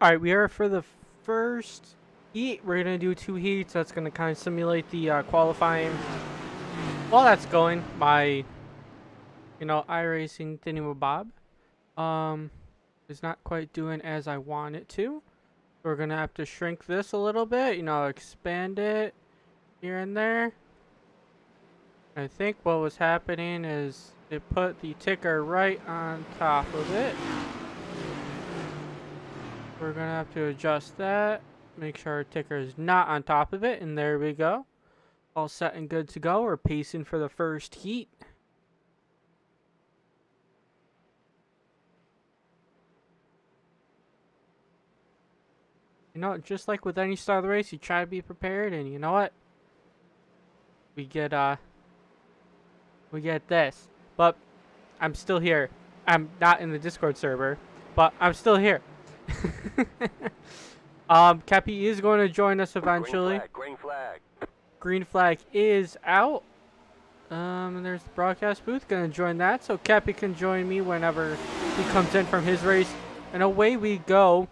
Alright, we are for the first heat. We're going to do 2 heats. That's going to kind of simulate the qualifying. While that's going, my, iRacing Thingamabob is not quite doing as I want it to. We're going to have to shrink this a little bit, expand it here and there. I think what was happening is it put the ticker right on top of it. We're going to have to adjust that. Make sure our ticker is not on top of it. And there we go. All set and good to go. We're pacing for the first heat. Just like with any style of the race, you try to be prepared. And you know what? We get this. But I'm still here. I'm not in the Discord server. But I'm still here. Cappy is going to join us eventually. Green flag. Green flag is out. And there's the broadcast booth. Gonna join that, so Cappy can join me whenever he comes in from his race. And away we go.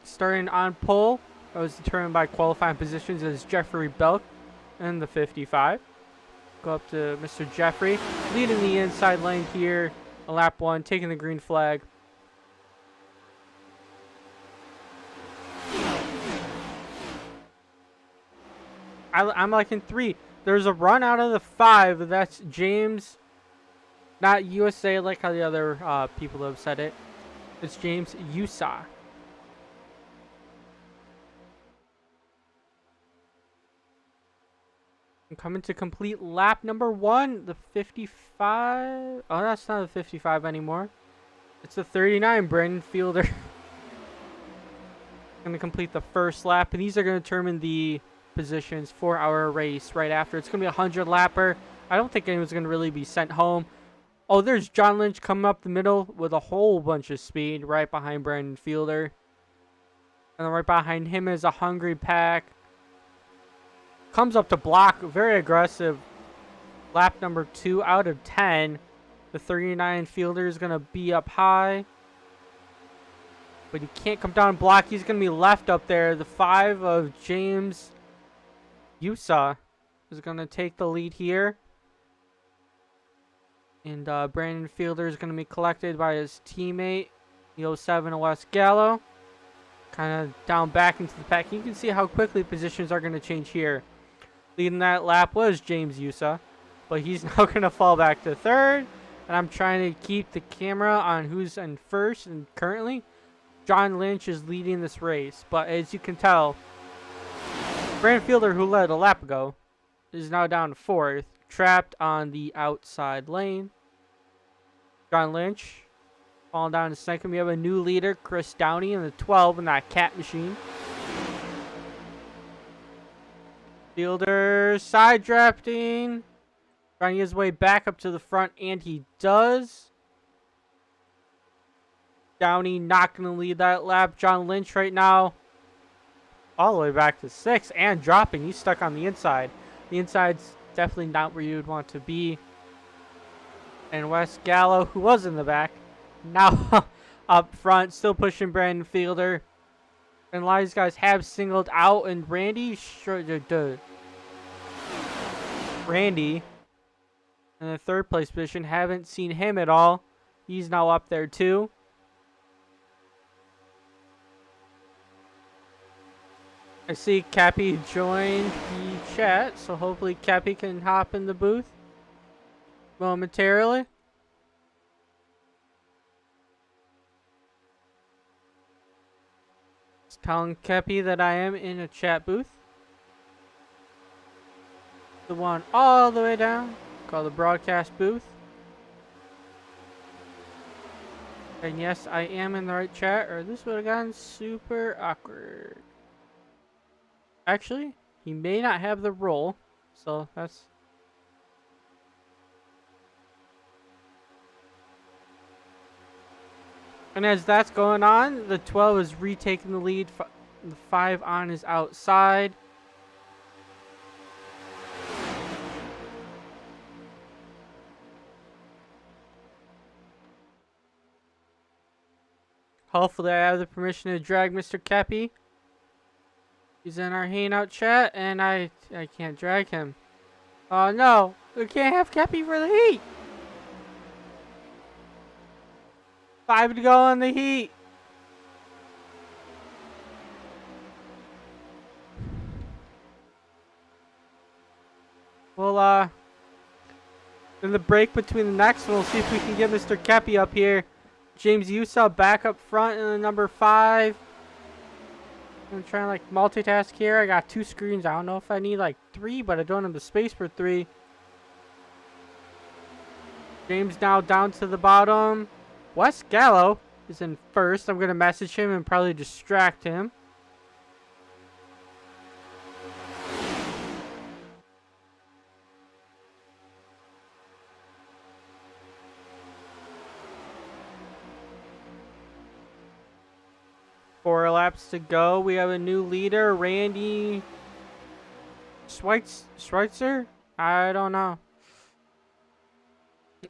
Starting on pole, that was determined by qualifying positions as Jeffrey Belk in the 55. Go up to Mr. Jeffrey, leading the inside lane here. A lap 1, taking the green flag. I'm like in 3. There's a run out of the 5. That's James, not USA like how the other people have said it. It's James USA. I'm coming to complete lap number 1. The 55. Oh, that's not the 55 anymore. It's the 39, Brandon Fielder. Going to complete the first lap, and these are going to determine the positions for our race right after. It's going to be a 100 lapper. I don't think anyone's going to really be sent home. Oh, there's John Lynch coming up the middle with a whole bunch of speed right behind Brandon Fielder. And then right behind him is a hungry pack. Comes up to block, very aggressive. Lap number 2 out of 10. The 39 Fielder is going to be up high. But he can't come down and block. He's going to be left up there. The 5 of James USA is going to take the lead here. And Brandon Fielder is going to be collected by his teammate, the 07 of West Gallo. Kind of down back into the pack. You can see how quickly positions are going to change here. Leading that lap was James USA. But he's now going to fall back to 3rd. And I'm trying to keep the camera on who's in 1st. And currently, John Lynch is leading this race. But as you can tell, Brandon Fielder, who led a lap ago, is now down to 4th, trapped on the outside lane. John Lynch falling down to 2nd. We have a new leader, Chris Downey, in the 12 in that cat machine. Fielder side drafting, trying to get his way back up to the front, and he does. Downey not going to lead that lap. John Lynch right now all the way back to 6th and dropping. He's stuck on the inside. The inside's definitely not where you would want to be. And West Gallo, who was in the back, now up front, still pushing Brandon Fielder. And a lot of these guys have singled out, and Randy in the 3rd place position. Haven't seen him at all. He's now up there too. I see Cappy joined the chat, so hopefully Cappy can hop in the booth momentarily. Just telling Cappy that I am in a chat booth. The one all the way down, called the broadcast booth. And yes, I am in the right chat, or this would have gotten super awkward. Actually, he may not have the role, so that's... And as that's going on, the 12 is retaking the lead. The 5 on is outside. Hopefully I have the permission to drag Mr. Kepi. He's in our hangout chat, and I can't drag him. Oh no, we can't have Kepi for the heat. 5 to go on the heat. Well, in the break between the next one, we'll see if we can get Mr. Kepi up here. James Usa back up front in the number 5. I'm trying to like multitask here. I got 2 screens. I don't know if I need like 3, but I don't have the space for 3. James now down to the bottom. Wes Gallo is in first. I'm going to message him and probably distract him. Four laps to go. We have a new leader, Randy Schweitzer? I don't know.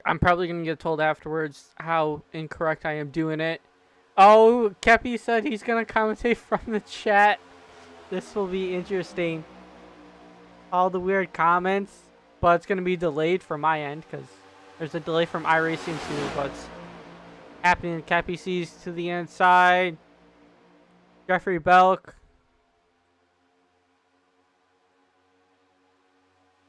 I'm probably going to get told afterwards how incorrect I am doing it. Oh, Kepi said he's going to commentate from the chat. This will be interesting. All the weird comments. But it's going to be delayed from my end because there's a delay from iRacing too. But it's happening. Kepi sees to the inside. Jeffrey Belk.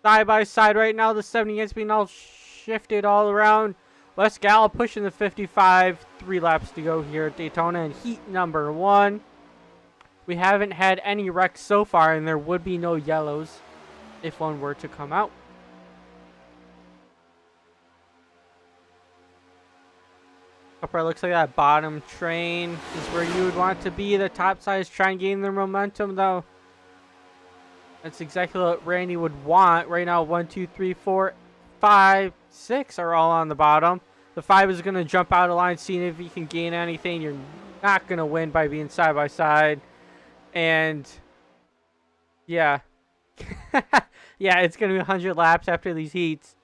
Side by side right now. The 78's being all shifted all around. Wes Gallo pushing the 55. 3 laps to go here at Daytona in heat number 1. We haven't had any wrecks so far, and there would be no yellows if one were to come out. Upper looks like that bottom train is where you would want to be. The top side is trying to gain their momentum, though. That's exactly what Randy would want. Right now, 1, 2, 3, 4, 5, 6 are all on the bottom. The 5 is going to jump out of line, seeing if he can gain anything. You're not going to win by being side by side. And, yeah. Yeah, it's going to be 100 laps after these heats.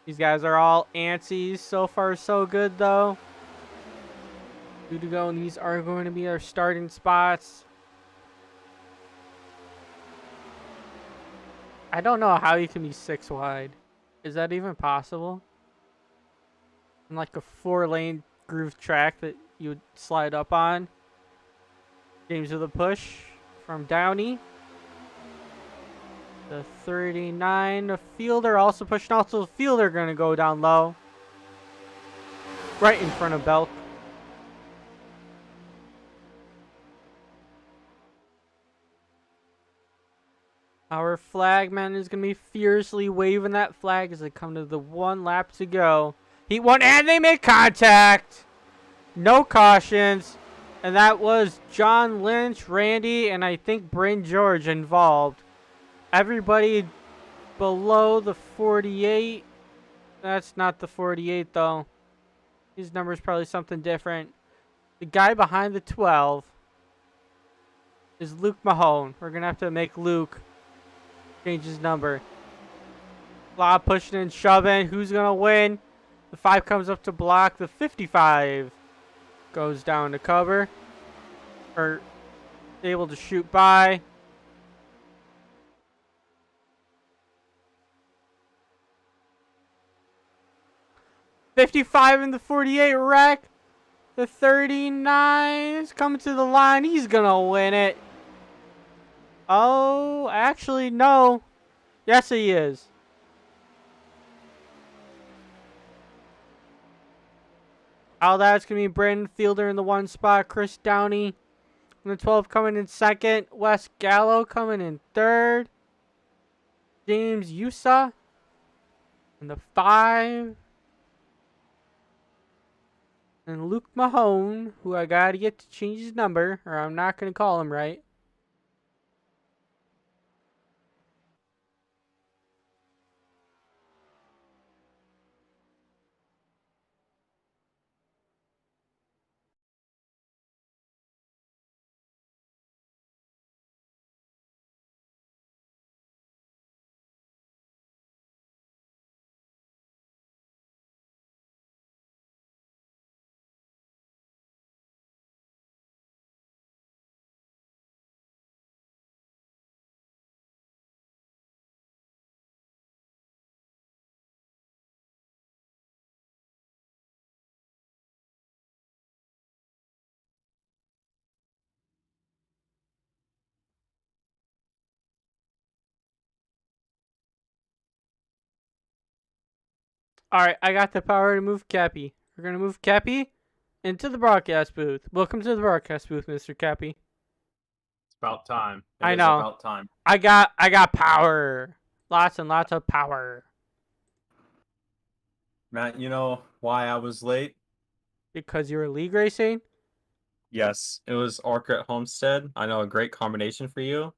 These guys are all antsies. So far, so good, though. 2 to go, and these are going to be our starting spots. I don't know how you can be 6 wide. Is that even possible? In like a 4-lane groove track that you would slide up on. James with a push from Downey. The 39, the fielder also pushing. Also, the fielder going to go down low. Right in front of Belk. Our flagman is going to be fiercely waving that flag as they come to the 1 lap to go. Heat 1, and they make contact. No cautions. And that was John Lynch, Randy, and I think Bryn George involved. Everybody below the 48. That's not the 48, though. His number is probably something different. The guy behind the 12 is Luke Mahone. We're going to have to make Luke change his number. A lot of pushing and shoving. Who's going to win? The 5 comes up to block. The 55 goes down to cover. Or able to shoot by. '55 in the 48 wreck. The 39 is coming to the line. He's going to win it. Oh, actually, no. Yes, he is. Oh, that's going to be Brandon Fielder in the 1 spot. Chris Downey in the 12 coming in 2nd. Wes Gallo coming in 3rd. James Usa in the 5. And Luke Mahone, who I got to get to change his number, or I'm not going to call him right. Alright, I got the power to move Cappy. We're gonna move Cappy into the broadcast booth. Welcome to the broadcast booth, Mr. Cappy. It's about time. It I is know. about time. I got power. Lots and lots of power. Matt, you know why I was late? Because you're league racing? Yes, it was Orca at Homestead. I know, a great combination for you.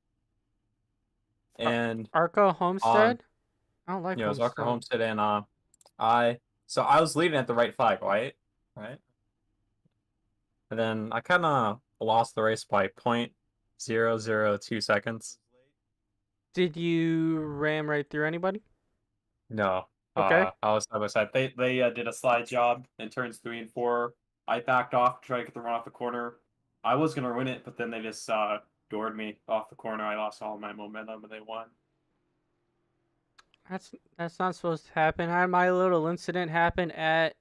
And Arca on Homestead? I don't like it was Orca Homestead. Homestead and I was leading at the right flag, right? Right? And then I kinda lost the race by 0.002 seconds. Did you ram right through anybody? No. Okay. I was side by side. They did a slide job in turns 3 and 4. I backed off to try to get the run off the corner. I was gonna win it, but then they just doored me off the corner. I lost all my momentum and they won. That's not supposed to happen. I had my little incident happen at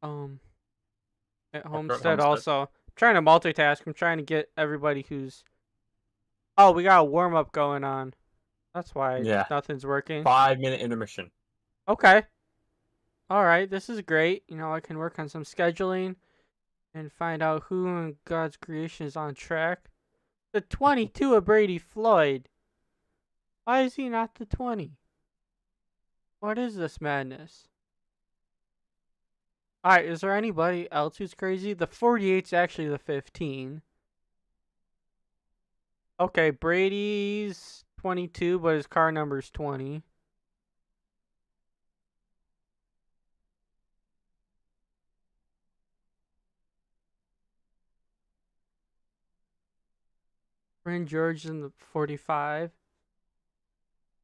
um at Homestead Homestead. also. I'm trying to multitask. I'm trying to get everybody who's Oh, we got a warm up going on. That's why Yeah. nothing's working. 5-minute intermission. Okay. Alright, this is great. You know, I can work on some scheduling and find out who in God's creation is on track. The 22 of Brady Floyd. Why is he not the 20? What is this madness? Alright, is there anybody else who's crazy? The 48's actually the 15. Okay, Brady's 22, but his car number's 20. Bryn George in the 45.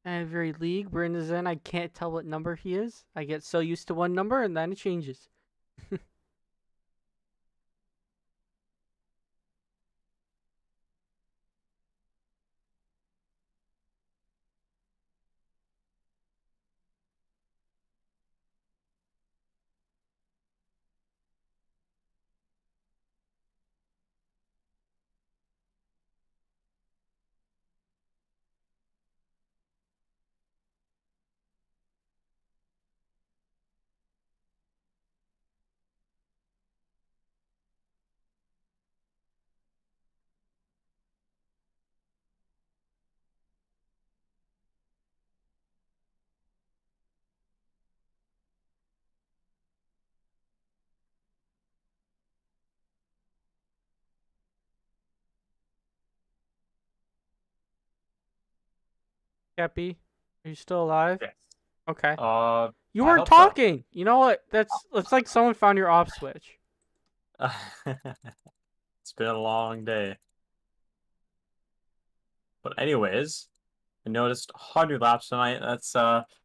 Every league Bryn is in, I can't tell what number he is. I get so used to one number and then it changes. Cappy, are you still alive? Yes. Okay. You I weren't hope so. talking. You know what? It's like someone found your off switch. It's been a long day. But anyways, I noticed 100 laps tonight. That's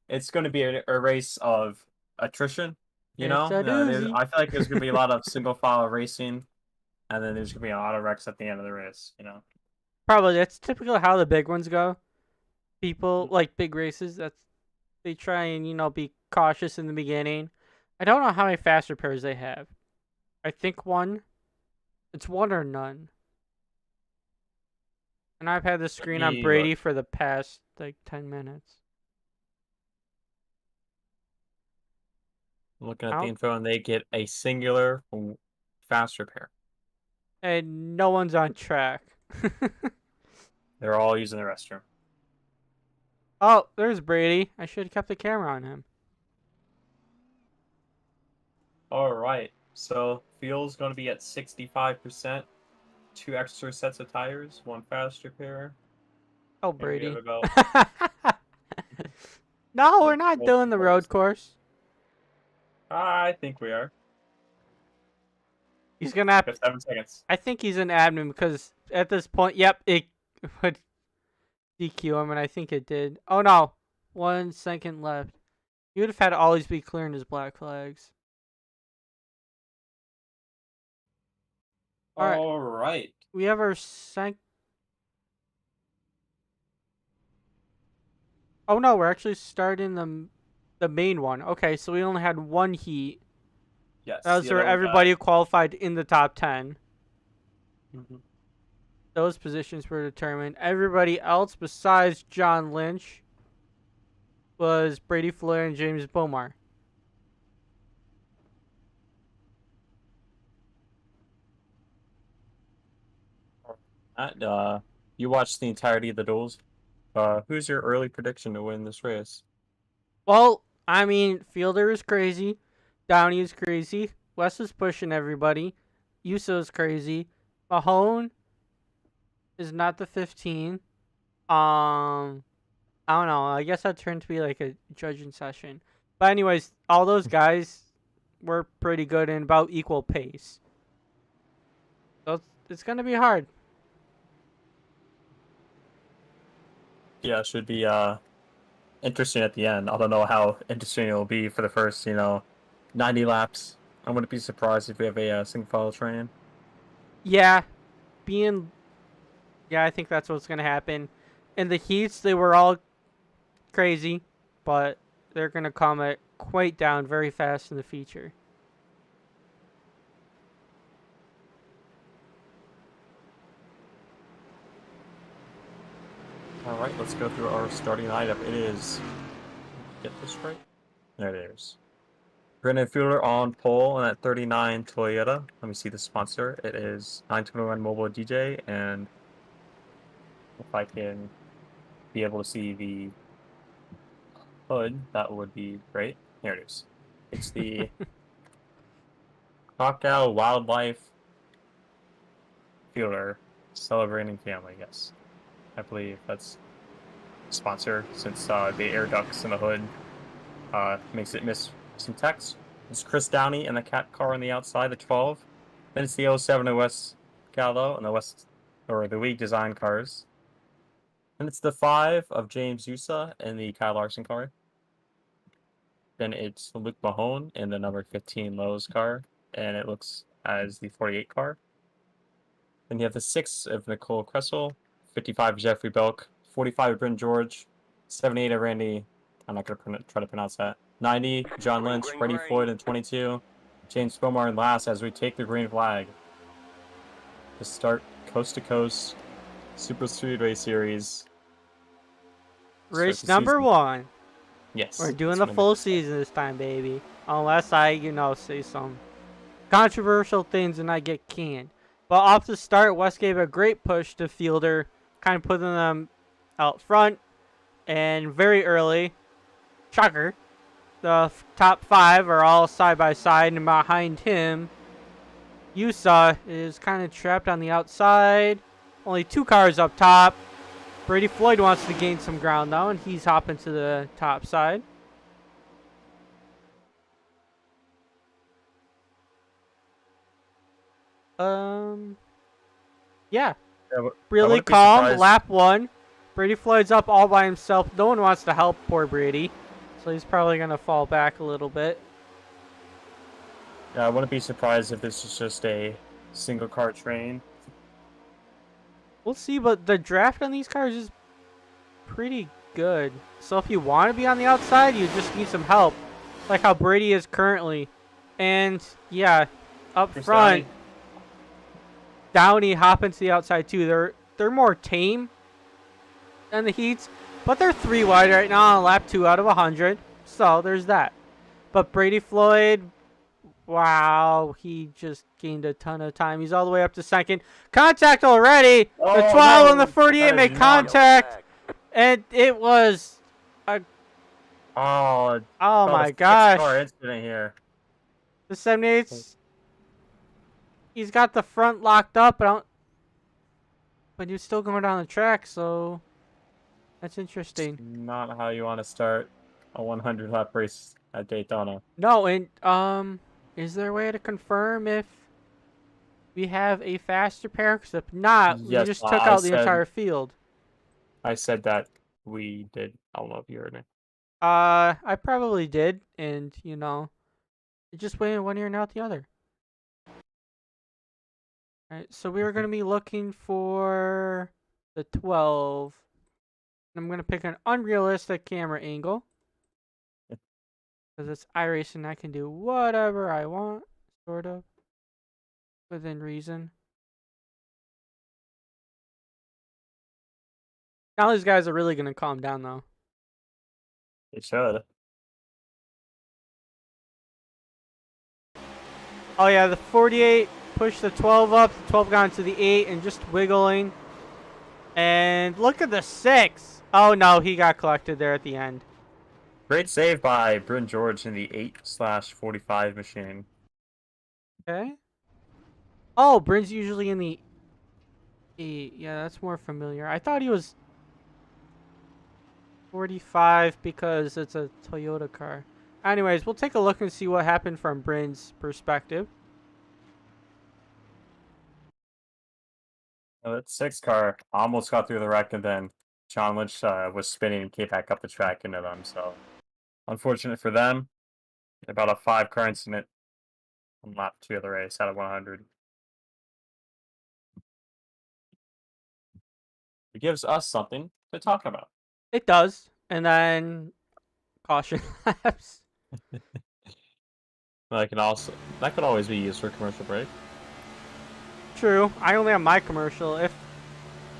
it's going to be a race of attrition. You It's know, a doozy. I feel like there's going to be a lot of single file racing, and then there's going to be a lot of wrecks at the end of the race. You know, Probably that's typical how the big ones go. People like big races. They try and be cautious in the beginning. I don't know how many fast repairs they have. I think one. It's one or none. And I've had the let screen on me look. Brady for the past like 10 minutes. I'm looking at the info, and they get a singular fast repair. And no one's on track. They're all using the restroom. Oh, there's Brady. I should have kept the camera on him. All right, so fuel's going to be at 65%. 2 extra sets of tires, 1 fast repair. Oh, Brady. Here we go. No, we're not doing the road course. I think we are. He's gonna have 7 seconds. I think he's an admin because at this point, yep, it would DQ him, and I think it did. Oh no, 1 second left. He would have had to always be clearing his black flags. All right. We have our Oh no, we're actually starting the main one. Okay, so we only had one heat. Yes. That was for everybody who qualified in the top 10. Mm-hmm. Those positions were determined. Everybody else besides John Lynch was Brady Floyd and James Bomar. You watched the entirety of the duels. Who's your early prediction to win this race? Well, I mean, Fielder is crazy. Downey is crazy. Wes is pushing everybody. Yuso is crazy. Mahone is not the 15. I don't know. I guess that turned to be like a judging session. But anyways, all those guys were pretty good in about equal pace. So it's gonna be hard. Yeah, it should be interesting at the end. I don't know how interesting it will be for the first 90 laps. I wouldn't be surprised if we have a single file train. Yeah, being I think that's what's gonna happen. In the heats, they were all crazy, but they're gonna calm it quite down very fast in the feature. All right, let's go through our starting lineup. It is, get this right? There it is. Brendan Fuller on pole and at 39 Toyota. Let me see the sponsor. It is 921 Mobile DJ, and if I can be able to see the hood, that would be great. Here it is. It's the Crocodile Wildlife Fueler Celebrating Family, yes. I believe that's sponsor, since the air ducts in the hood makes it miss some text. It's Chris Downey and the cat car on the outside, the 12. Then it's the 07 West Gallo and the Week design cars. And it's the 5 of James Yusa and the Kyle Larson car. Then it's Luke Mahone in the number 15 Lowe's car, and it looks as the 48 car. Then you have the 6 of Nicole Kressel, 55 Jeffrey Belk, 45 of Bryn George, 78 of Randy. I'm not going to try to pronounce that. 90 John Lynch, Freddie Floyd, and 22 James Bomar in last as we take the green flag to start coast to coast Super Speedway Series. Race number 1. Yes. We're doing the full season this time, baby. Unless I, say some controversial things and I get canned. But off the start, West gave a great push to Fielder, kind of putting them out front. And very early, shocker, the top 5 are all side by side, and behind him, Yusa is kind of trapped on the outside. Only 2 cars up top. Brady Floyd wants to gain some ground now, and he's hopping to the top side. Yeah. Really calm. Lap 1. Brady Floyd's up all by himself. No one wants to help poor Brady. So he's probably going to fall back a little bit. Yeah, I wouldn't be surprised if this is just a single car train. We'll see, but the draft on these cars is pretty good. So if you want to be on the outside, you just need some help. Like how Brady is currently. And, yeah, up front, Downey hopping to the outside too. They're more tame than the Heats, but they're 3 wide right now on lap 2 out of 100. So there's that. But Brady Floyd, wow, he just gained a ton of time. He's all the way up to second. Contact already. Oh, the 12 no. and the 48 make contact, and it was a oh my gosh. Car incident here. The 78's, he's got the front locked up, but he's still going down the track, so that's interesting. It's not how you want to start a 100 lap race at Daytona. No, and is there a way to confirm if we have a faster pair? Because if not, we just took out the entire field. I said that we did. I don't know if you heard me. I probably did, and it just went in one ear and out the other. Alright, so we were going to be looking for the 12. I'm going to pick an unrealistic camera angle. Because it's iRacing, I can do whatever I want, sort of, within reason. Now these guys are really going to calm down, though. They should. Oh yeah, the 48 pushed the 12 up, the 12 got into the 8 and just wiggling. And look at the 6. Oh no, he got collected there at the end. Great save by Bryn George in the 8/45 machine. Okay. Oh, Bryn's usually in the 8. Yeah, that's more familiar. I thought he was 45 because it's a Toyota car. Anyways, we'll take a look and see what happened from Bryn's perspective. That 6 car almost got through the wreck, and then John Lynch was spinning and came back up the track into them. So unfortunate for them. About a 5 car incident on lap 2 of the race out of 100. It gives us something to talk about. It does. And then caution laps. That could always be used for commercial break. True. I only have my commercial. If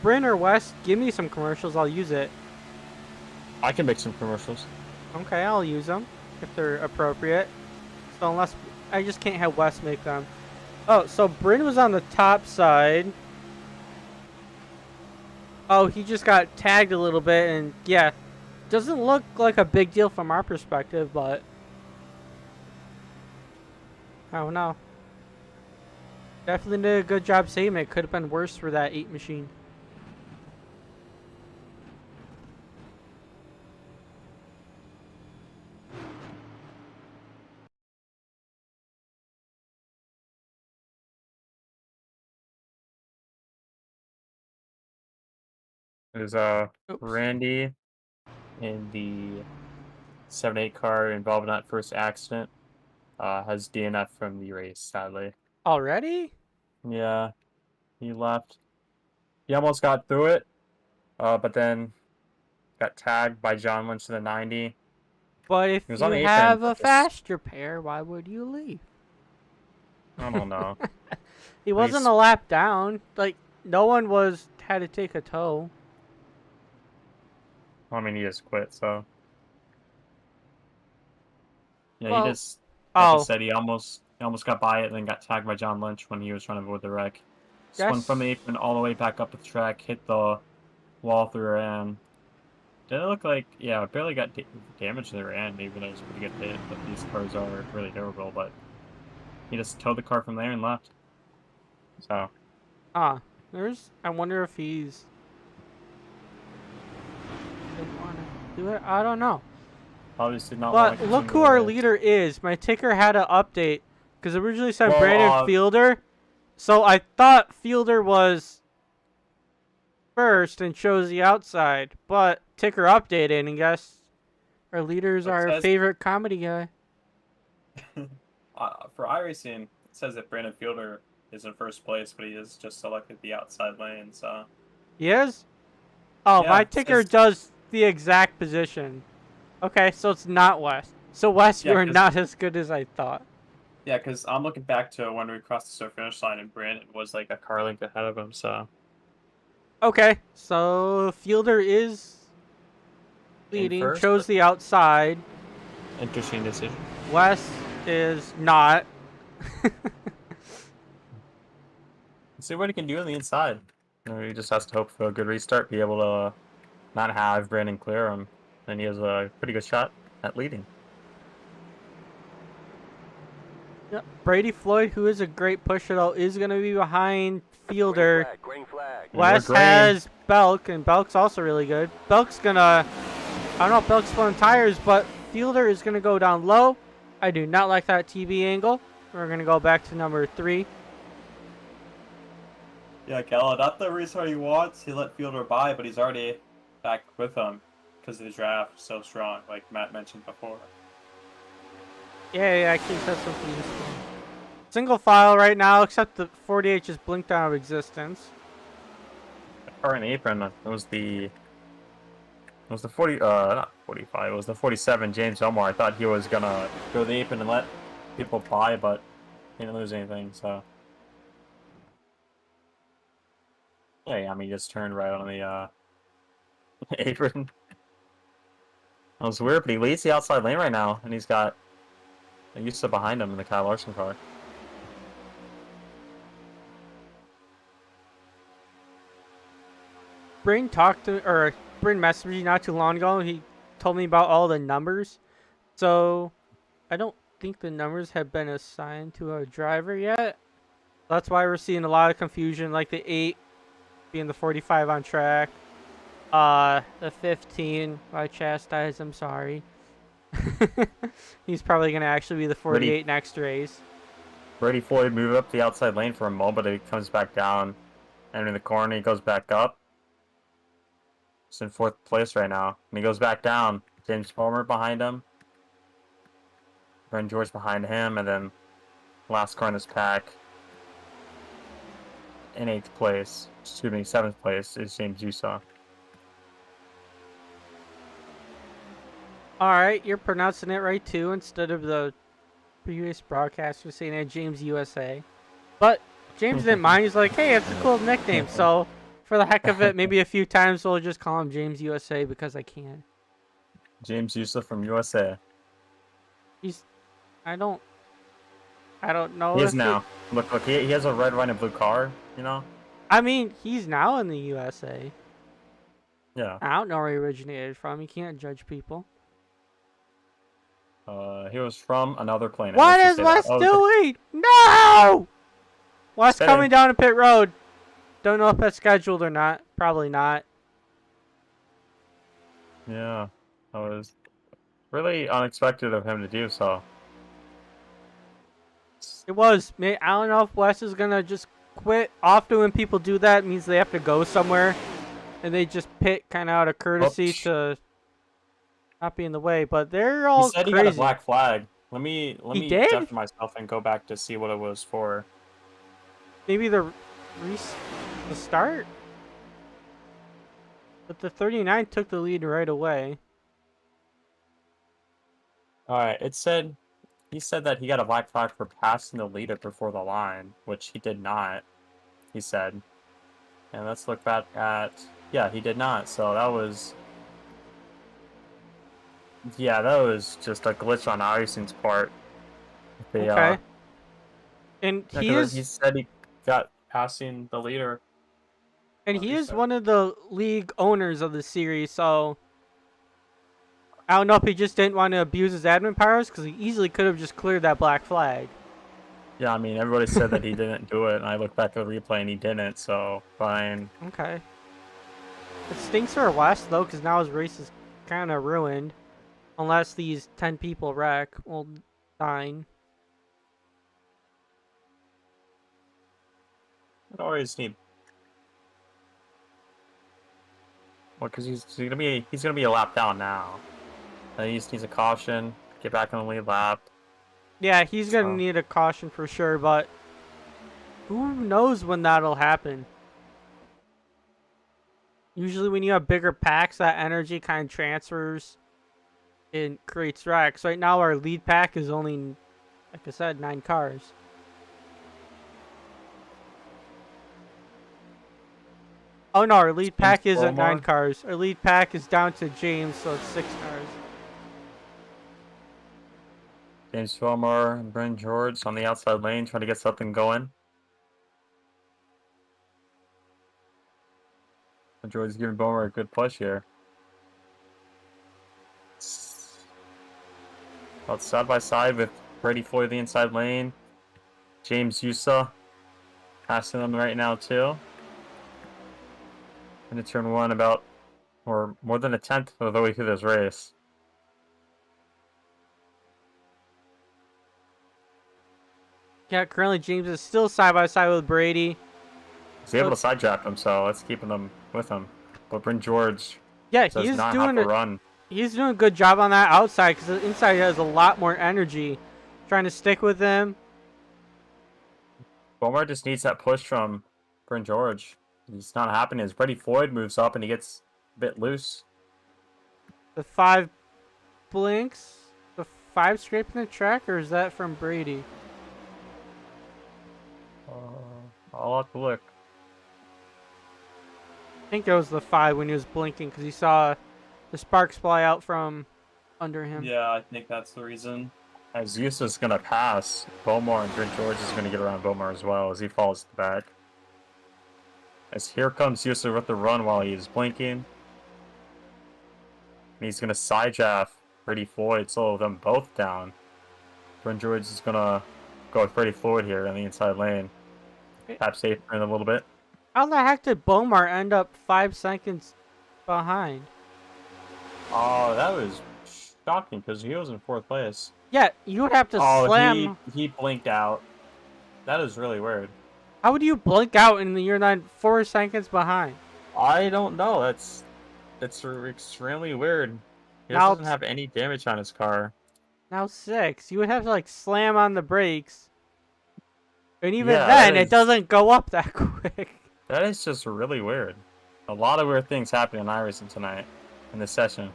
Bryn or Wes give me some commercials, I'll use it. I can make some commercials. Okay, I'll use them if they're appropriate. So unless I just can't have Wes make them. Oh, so Bryn was on the top side. Oh, he just got tagged a little bit, and yeah, doesn't look like a big deal from our perspective, but I don't know. Definitely did a good job saving it. Could have been worse for that 8 machine. There's Oops. Randy in the 7/8 car involved in that first accident. Has DNF from the race, sadly. Already? Yeah, he left. He almost got through it, but then got tagged by John Lynch to the 90. But if He was you on the apron, have a but just- faster pair, why would you leave? I don't know. He wasn't a lap down. Like, no one had to take a tow. I mean, he just quit, so. Yeah, Well, he just, like I oh, said, he almost got by it and then got tagged by John Lynch when he was trying to avoid the wreck. Spun from the apron all the way back up the track, hit the wall through and did it look like, yeah, it barely got damage to their end, even though it was a pretty good hit, but these cars are really durable, but he just towed the car from there and left. So. I wonder if he's didn't want to do it. I don't know. Obviously not. But look who our leader is. My ticker had an update because it originally said Brandon Fielder. So I thought Fielder was first and chose the outside, but ticker updated and guess our leader's our favorite comedy guy. For iRacing, it says that Brandon Fielder is in first place, but he has just selected the outside lane, so. He is? Oh, Yeah, my ticker does the exact position. Okay, so it's not Wes. So Wes, you're not as good as I thought. Yeah, because I'm looking back to when we crossed the start finish line and Brandon was like a car length ahead of him, so. Okay, so Fielder is leading, chose the outside. Interesting decision. Wes is not. See what he can do on the inside. He just has to hope for a good restart, be able to not have Brandon clear him, and he has a pretty good shot at leading. Yep. Brady Floyd, who is a great pusher, though, is going to be behind Fielder. Green flag. Wes has Belk, and Belk's also really good. Belk's going to, I don't know if Belk's pulling tires, but Fielder is going to go down low. I do not like that TV angle. We're going to go back to number 3. Yeah, Gala, not the reason he wants. He let Fielder by, but he's already back with him because the draft is so strong, like Matt mentioned before. Yeah, I think that's something useful. Single file right now, except the 48 just blinked out of existence. Car in the apron. It was the 40. Not 45. It was the 47. James Elmore. I thought he was gonna go to the apron and let people by, but he didn't lose anything. So. Yeah, I mean, he just turned right on the apron. That was weird, but he leads the outside lane right now, and he's got Yusa behind him in the Kyle Larson car. Bryn messaged me not too long ago. He told me about all the numbers. So, I don't think the numbers have been assigned to a driver yet. That's why we're seeing a lot of confusion, like the 8 being the 45 on track. The 15, I chastise, I'm sorry. He's probably going to actually be the 48 next race. Brady Floyd moved up the outside lane for a moment, but he comes back down. And in the corner, he goes back up. He's in 4th place right now. And he goes back down. James Palmer behind him. Brent George behind him. And then last car in this pack in 8th place, 7th place is James Yusa. Alright, you're pronouncing it right too, instead of the previous broadcaster saying it James USA. But James didn't mind. He's like, hey, it's a cool nickname. So for the heck of it, maybe a few times we'll just call him James USA because I can. James Yusa from USA. I don't know. He is now. Look, he has a red, white, and blue car, you know? I mean, he's now in the USA. Yeah. I don't know where he originated from. You can't judge people. He was from another planet. What is Wes doing? No! Wes coming down to pit road. Don't know if that's scheduled or not. Probably not. Yeah. That was really unexpected of him to do so. It was. I don't know if Wes is going to just quit. Often when people do that, it means they have to go somewhere. And they just pit kind of out of courtesy to not be in the way. But they're all crazy. He said crazy. He got a black flag. Let me check for myself and go back to see what it was for. Maybe the start? But the 39 took the lead right away. Alright, he said that he got a black flag for passing the leader before the line, which he did not, he said. And let's look back at, yeah, he did not, so that was, yeah, that was just a glitch on Irison's part. Okay. And he said he got passing the leader. And he is one of the league owners of the series, so I don't know if he just didn't want to abuse his admin powers, because he easily could have just cleared that black flag. Yeah, I mean, everybody said that he didn't do it, and I looked back at the replay and he didn't, so fine. Okay. It stinks for West, though, because now his race is kind of ruined. Unless these 10 people wreck. Well, 9. I don't always need. Well, because he's gonna be a lap down now. And he just needs a caution, get back on the lead lap. Yeah, he's gonna need a caution for sure, but who knows when that'll happen? Usually when you have bigger packs, that energy kind of transfers and creates wrecks. Right now our lead pack is only, like I said, 9 cars. Oh no, our lead pack isn't 9 cars. Our lead pack is down to James, so it's 6 cars. James Fillmore and Brent George on the outside lane trying to get something going. George's giving Bowmer a good push here. About side by side with Brady Floyd the inside lane. James Yusa passing them right now too. Into turn 1 about, or more than a 10th of the way through this race. Yeah, currently James is still side by side with Brady. He's able to sidetrack him, so that's keeping them with him. But Brent George he's not have to run. He's doing a good job on that outside because the inside has a lot more energy. Trying to stick with him. Bowmer just needs that push from Brent George. It's not happening as Brady Floyd moves up and he gets a bit loose. The 5 blinks. The 5 scraping the track, or is that from Brady? I'll have to look. I think it was the 5 when he was blinking because he saw the sparks fly out from under him. Yeah, I think that's the reason. As Yusa's gonna pass, Bomar and Brent George is gonna get around Bomar as well as he falls to the back. As here comes Yusa with the run while he's blinking. And he's gonna side draft Freddie Floyd, slow them both down. Brent George is gonna go with Freddie Floyd here in the inside lane. Tap safe in a little bit. How the heck did Bomar end up 5 seconds behind? Oh, that was shocking because he was in 4th place. Yeah, you would have to slam. He blinked out. That is really weird. How would you blink out and you're not 4 seconds behind? I don't know. That's extremely weird. He Now doesn't have any damage on his car. Now 6. You would have to like slam on the brakes. And even Yeah, then, that it is- doesn't go up that quick. That is just really weird. A lot of weird things happening in iRacing tonight in this session.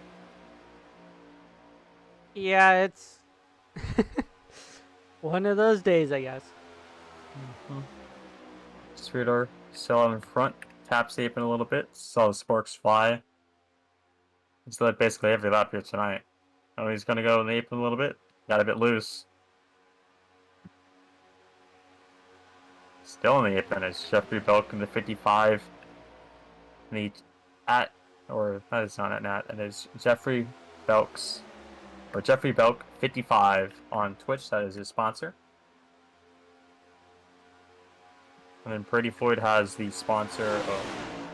Yeah, it's one of those days, I guess. Speedor still out in front. Tap safe in a little bit. Saw the sparks fly. He's led basically every lap here tonight. Oh, he's gonna go in the apron a little bit. Got a bit loose. Still in the apron is Jeffrey Belk in the 55. And he that is not at Nat. It is Jeffrey Belk's or Jeffrey Belk 55 on Twitch. That is his sponsor. And then Brady Floyd has the sponsor of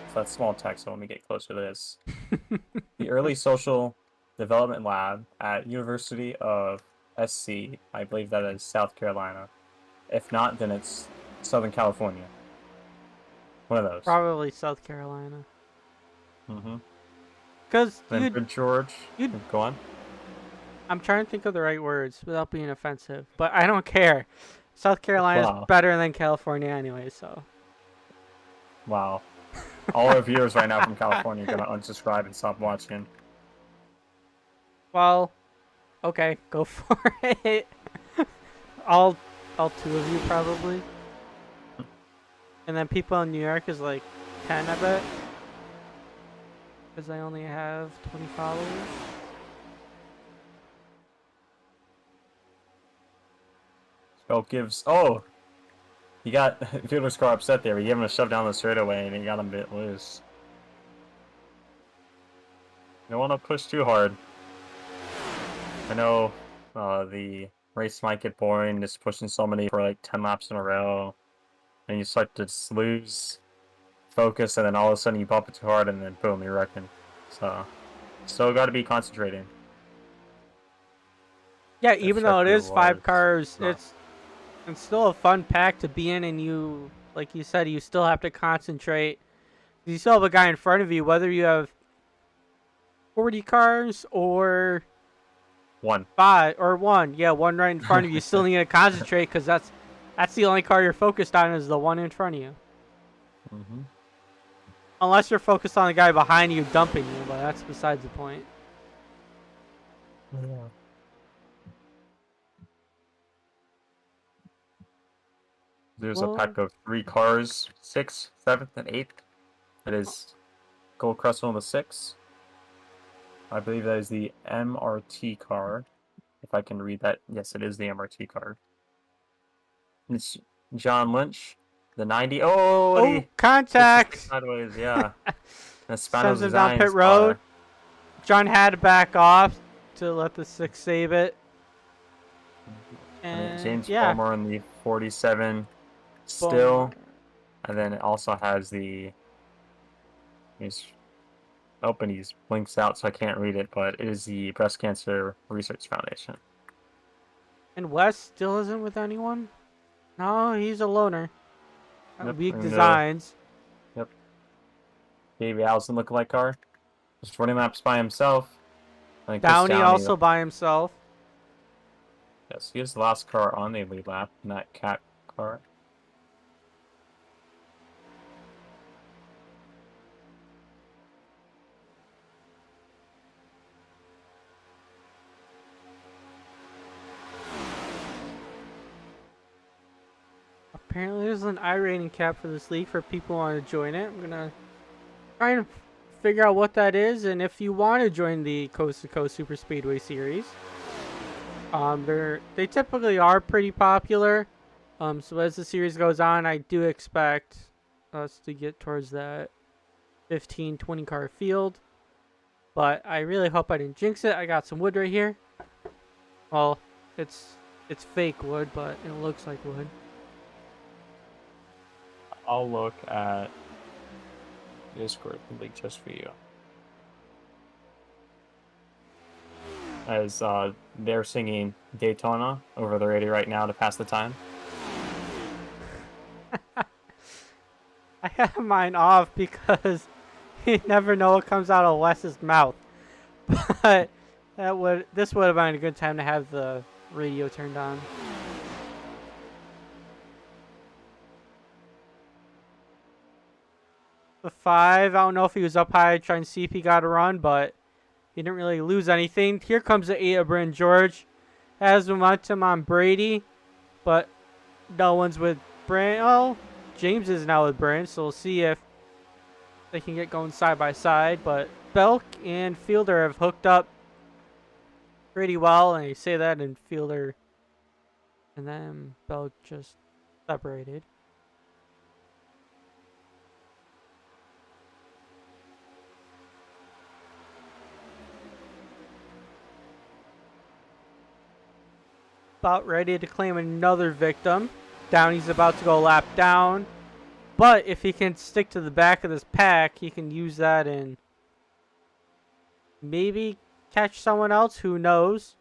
so that's small text, so let me get closer to this. The Early Social Development Lab at University of SC. I believe that is South Carolina. If not, then it's Southern California. One of those. Probably South Carolina. Mm-hmm. Because Then for George, go on. I'm trying to think of the right words without being offensive, but I don't care. South Carolina's Wow. better than California anyway, so. Wow. All our viewers right now from California are gonna unsubscribe and stop watching. Well, okay, go for it. all 2 of you probably. And then people in New York is like 10, I bet. Because I only have 20 followers. Belk gives. Oh! He got Fielder's car upset there. He gave him a shove down the straightaway and he got him a bit loose. You don't want to push too hard. I know the race might get boring, just pushing so many for like 10 laps in a row. And you start to just lose focus, and then all of a sudden you bump it too hard, and then boom, you're wrecking. So, still got to be concentrating. Yeah, even though it Jeffrey is 5 was- cars, no. it's still a fun pack to be in, and you, like you said, you still have to concentrate. You still have a guy in front of you, whether you have 40 cars or One. 5 or 1. Yeah, 1 right in front of you. You still need to concentrate because that's the only car you're focused on is the one in front of you. Mm-hmm. Unless you're focused on the guy behind you dumping you, but that's besides the point. Yeah. There's Well- a pack of 3 cars, 6th, 7th, and 8th. It is Gold Crystal in the 6. I believe that is the MRT car. If I can read that. Yes, it is the MRT car. It's John Lynch, the 90. Oh, Oh, contact! sideways, yeah. And Sends him down pit road. John had to back off to let the 6 save it. And And James yeah, Palmer in the 47 still. Bomber. And then it also has the. He's open. He's blinks out, so I can't read it. But it is the Breast Cancer Research Foundation. And Wes still isn't with anyone? No, he's a loner. Yep, Weak and, designs. Davey Allison lookalike car. Just running laps by himself. And Chris Downey also by himself. Yes, he is the last car on the lead lap in that cat car. Apparently there's an iRating cap for this league for people who want to join it. I'm gonna try and figure out what that is, and if you want to join the Coast to Coast Super Speedway Series. They typically are pretty popular. So as the series goes on, I do expect us to get towards that 15, 20 car field. But I really hope I didn't jinx it. I got some wood right here. Well, it's fake wood, but it looks like wood. I'll look at Discord link just for you. As they're singing Daytona over the radio right now to pass the time. I have mine off because you never know what comes out of Wes's mouth. But this would have been a good time to have the radio turned on. The 5, I don't know if he was up high trying to see if he got a run, but he didn't really lose anything. Here comes the 8 of Bryn George. Has momentum on Brady, but no one's with Bryn. Oh, James is now with Bryn, so we'll see if they can get going side by side. But Belk and Fielder have hooked up pretty well, and you say that in Fielder, and then Belk just separated. About ready to claim another victim. Downey's about to go lap down. But if he can stick to the back of this pack, he can use that and maybe catch someone else. Who knows?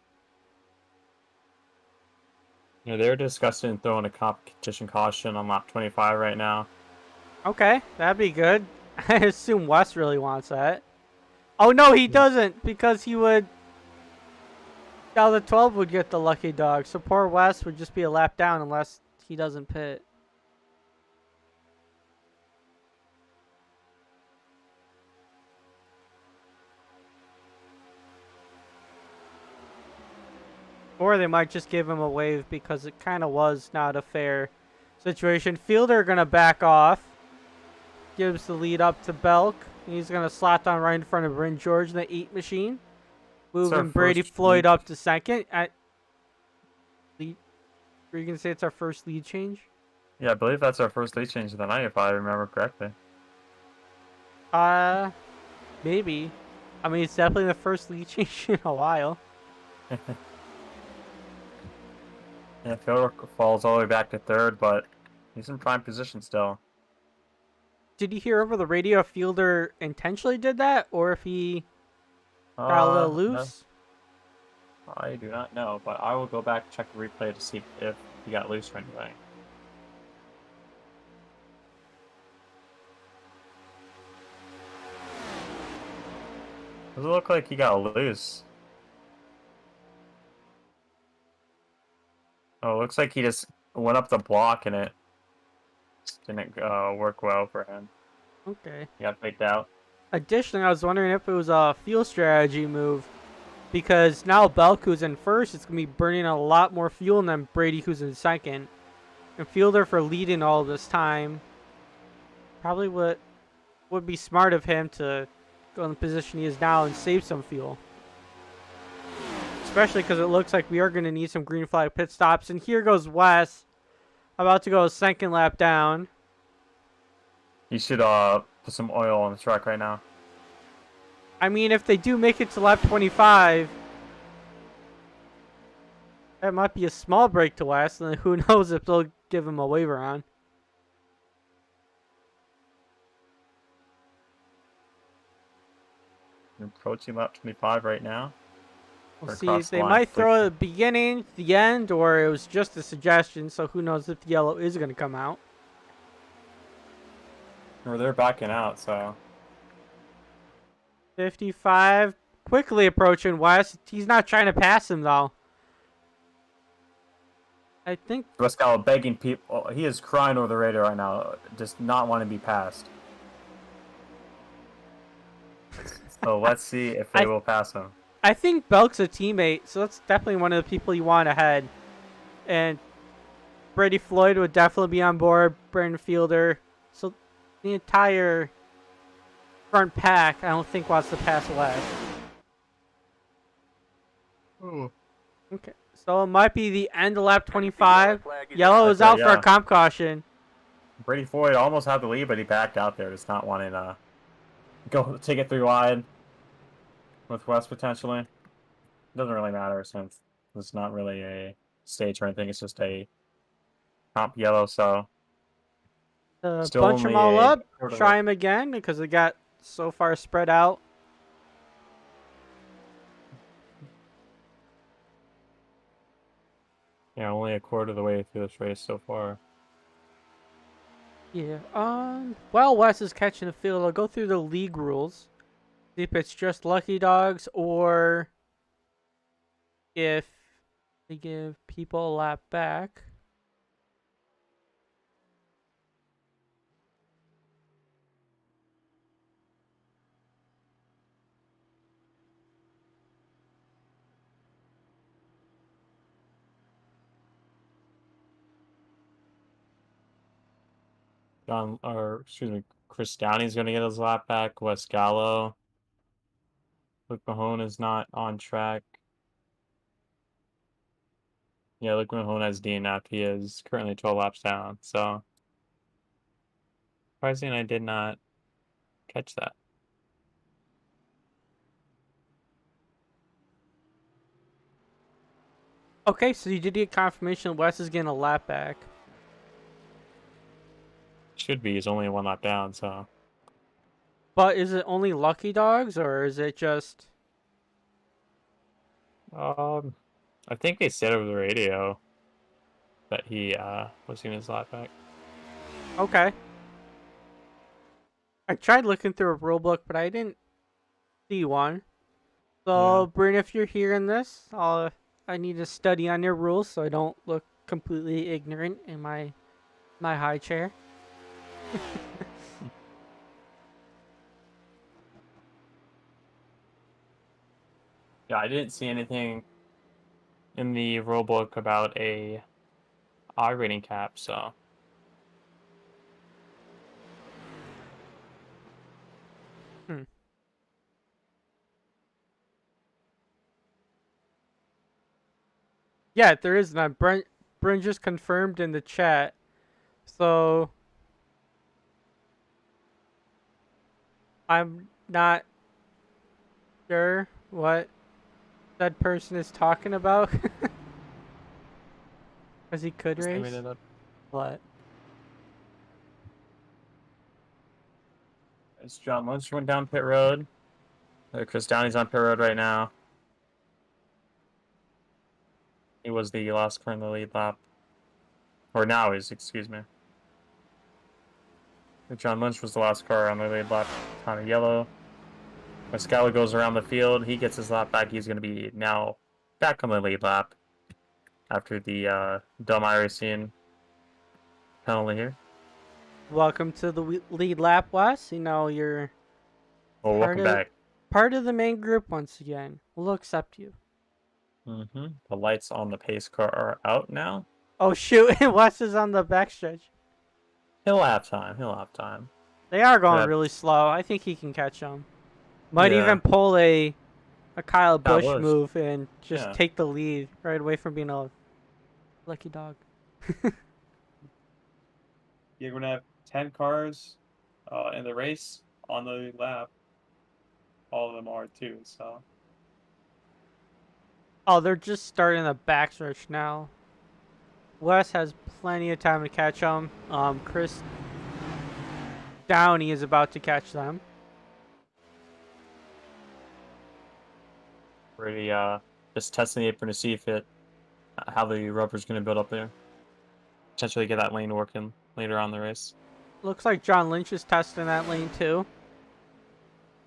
Yeah, they're discussing throwing a competition caution on lap 25 right now. Okay, that'd be good. I assume Wes really wants that. Oh, no, he doesn't, because he would... Now the 12 would get the lucky dog, so poor Wes would just be a lap down unless he doesn't pit. Or they might just give him a wave because it kind of was not a fair situation. Fielder going to back off. Gives the lead up to Belk. He's going to slot down right in front of Bryn George in the 8 machine. Moving Brady Floyd up to second. Were you going to say it's our first lead change? Yeah, I believe that's our first lead change of the night, if I remember correctly. Maybe. I mean, it's definitely the first lead change in a while. Yeah, Fielder falls all the way back to third, but he's in prime position still. Did you hear over the radio if Fielder intentionally did that, or if he got a little loose? No, I do not know, but I will go back and check the replay to see if he got loose or anything. Does it look like he got loose? Oh, it looks like he just went up the block and it didn't work well for him. Okay. He got faked out. Additionally, I was wondering if it was a fuel strategy move, because now Belk, who's in first, is going to be burning a lot more fuel than Brady, who's in second. And Fielder, for leading all this time, probably would be smart of him to go in the position he is now and save some fuel. Especially because it looks like we are going to need some green flag pit stops. And here goes Wes, about to go second lap down. You should put some oil on the truck right now. I mean, if they do make it to lap 25, that might be a small break to Wes, and who knows if they'll give him a waiver on. You're approaching lap 25 right now. We'll see. They might throw it at the beginning, the end, or it was just a suggestion, so who knows if the yellow is going to come out. Or they're backing out, so... 55, quickly approaching Wes. He's not trying to pass him, though. I think... Westgall begging people... He is crying over the radio right now. Just not want to be passed. So let's see if they will pass him. I think Belk's a teammate, so that's definitely one of the people you want ahead. And Brady Floyd would definitely be on board. Brandon Fielder. So the entire front pack, I don't think wants to pass Wes. Ooh. Okay, so it might be the end of lap 25. Yellow is That's out right, for a yeah. comp caution. Brady Floyd almost had the lead, but he backed out there, just not wanting to go take it 3 wide with West potentially. It doesn't really matter since it's not really a stage or anything. It's just a comp yellow, so still Bunch them only all a up, quarter try left. them again because they got so far spread out. Yeah, only a quarter of the way through this race so far. Yeah. While Wes is catching the field, I'll go through the league rules. See if it's just lucky dogs or if they give people a lap back. Chris Downey's going to get his lap back. Wes Gallo. Luke Mahone is not on track. Yeah, Luke Mahone has DNF. He is currently 12 laps down. So, surprising I did not catch that. Okay, so you did get confirmation Wes is getting a lap back. Should be. He's only 1 lap down, so. But is it only lucky dogs or is it just... I think they said over the radio that he was getting his lap back. Okay. I tried looking through a rule book, but I didn't see one. So, Yeah. Bryn, if you're hearing this, I need to study on your rules so I don't look completely ignorant in my high chair. Yeah, I didn't see anything in the rule book about a I rating cap, so. Yeah, there is none. Bryn just confirmed in the chat. So, I'm not sure what that person is talking about. Because he could Just made race. it up. What? It's John Lynch went down pit road. Chris Downey's on pit road right now. He was the last car in the lead lap. Or now is, excuse me. John Lynch was the last car on the lead lap. On a yellow. Mascala goes around the field. He gets his lap back. He's going to be now back on the lead lap after the dumb iRacing penalty here. Welcome to the lead lap, Wes. You know, you're Well, welcome back. part of the main group once again. We'll accept you. The lights on the pace car are out now. Oh, shoot. Wes is on the backstretch. He'll have time. He'll have time. They are going Yeah. really slow. I think he can catch them. Might Yeah. even pull a Kyle Busch Busch. move and just Yeah. take the lead right away from being a lucky dog. You're gonna have 10 cars in the race on the lap. All of them are too. So Oh, they're just starting the backstretch now. Wes has plenty of time to catch them. Chris Downey is about to catch them. Really, just testing the apron to see if how the rubber's going to build up there. Potentially get that lane working later on in the race. Looks like John Lynch is testing that lane too.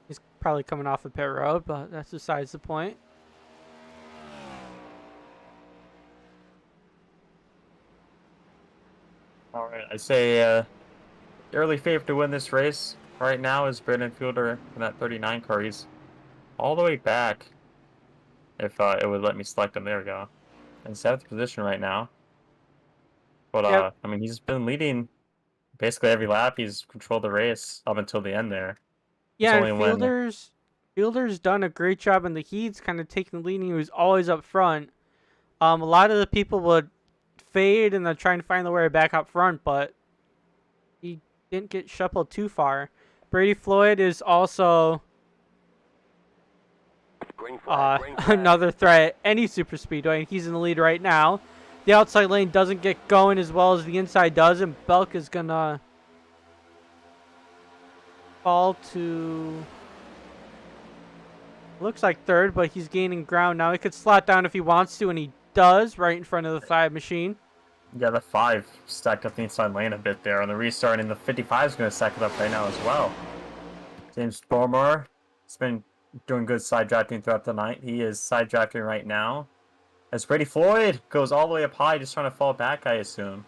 He's probably coming off of pit road, but that's besides the point. All right, I say early favorite to win this race right now is Brandon Fielder in that 39 car. He's all the way back. If it would let me select him, there we go. In 7th position right now. But Yep. I mean, he's been leading basically every lap. He's controlled the race up until the end there. Yeah, and only when Fielder's done a great job in the heats, kind of taking the lead. And he was always up front. A lot of the people would fade and then try and find the way back up front, but he didn't get shuffled too far. Brady Floyd is also another threat at any super speedway, and he's in the lead right now. The outside lane doesn't get going as well as the inside does, and Belk is gonna fall to, looks like third, but he's gaining ground now. He could slot down if he wants to, and he does right in front of the 5 machine. Yeah, the 5 stacked up the inside lane a bit there. On the restart, and the 55 is going to stack it up right now as well. James Bormar has been doing good side drafting throughout the night. He is side drafting right now. As Brady Floyd goes all the way up high, just trying to fall back, I assume.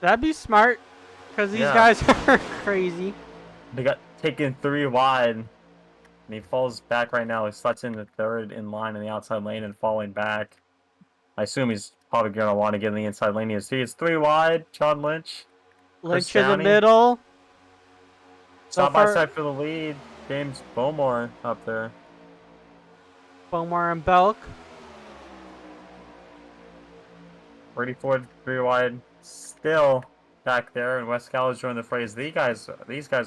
That'd be smart, because these guys are crazy. They got taken 3 wide, and he falls back right now. He slots in the third in line in the outside lane and falling back. I assume he's probably going to want to get in the inside lane. You see, it's 3 wide. John Lynch. Lynch in the middle. Side by side for the lead. James Beaumont up there. Beaumont and Belk. Brady Ford 3 wide. Still back there, and West Gallows joined the phrase. These guys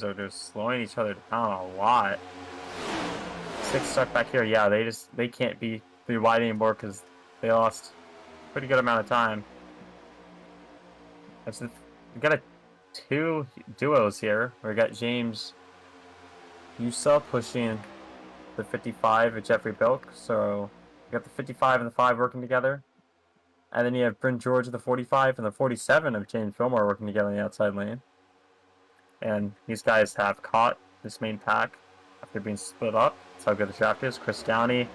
are just slowing each other down a lot. 6 stuck back here. Yeah, they can't be 3 wide anymore because they lost a pretty good amount of time. We got 2 duos here. We got James Yusa pushing the 55 at Jeffrey Belk. So we got the 55 and the 5 working together. And then you have Bryn George of the 45 and the 47 of James Fillmore working together in the outside lane. And these guys have caught this main pack after being split up. That's how good the draft is. Chris Downey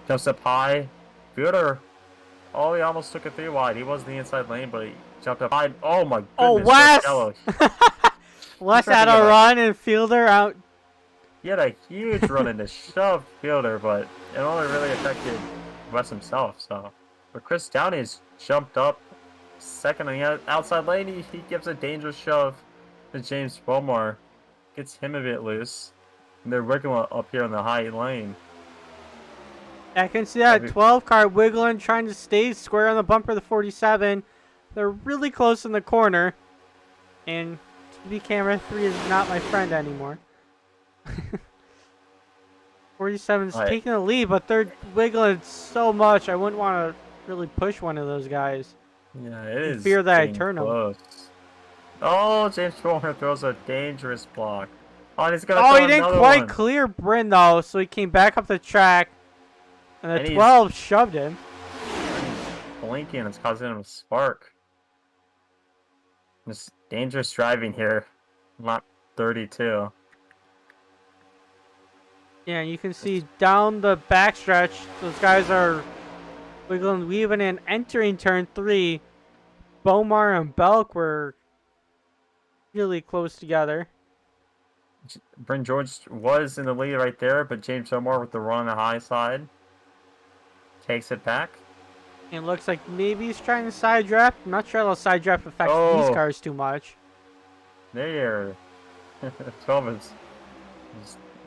jumps up high. Fielder, oh, he almost took a 3 wide. He was in the inside lane, but he jumped up high. Oh my goodness. Oh, Wes! Wes had a run and Fielder out. He had a huge run into shove Fielder, but it only really affected Wes himself. So, but Chris Downey's jumped up second on the outside lane. He gives a dangerous shove to James Beaumont, gets him a bit loose, and they're wiggling up here on the high lane. I can see that 12 car wiggling, trying to stay square on the bumper of the 47. They're really close in the corner, and TV camera 3 is not my friend anymore. 47's taking the lead, but they're wiggling so much. I wouldn't want to really push one of those guys. Yeah, it is. Fear that I turn close. them. Oh, James Beaumont throws a dangerous block. Oh, he's gonna he didn't quite clear Bryn though, so he came back up the track, and the 12 shoved him. Blinking, it's causing him a spark. Just dangerous driving here. Lap 32. Yeah, you can see down the backstretch, those guys are wiggling, weaving, and entering turn 3. Beaumont and Belk were really close together. Bryn George was in the lead right there, but James Omar with the run on the high side takes it back. And looks like maybe he's trying to side draft. I'm not sure how side draft affects these cars too much. There. 12 has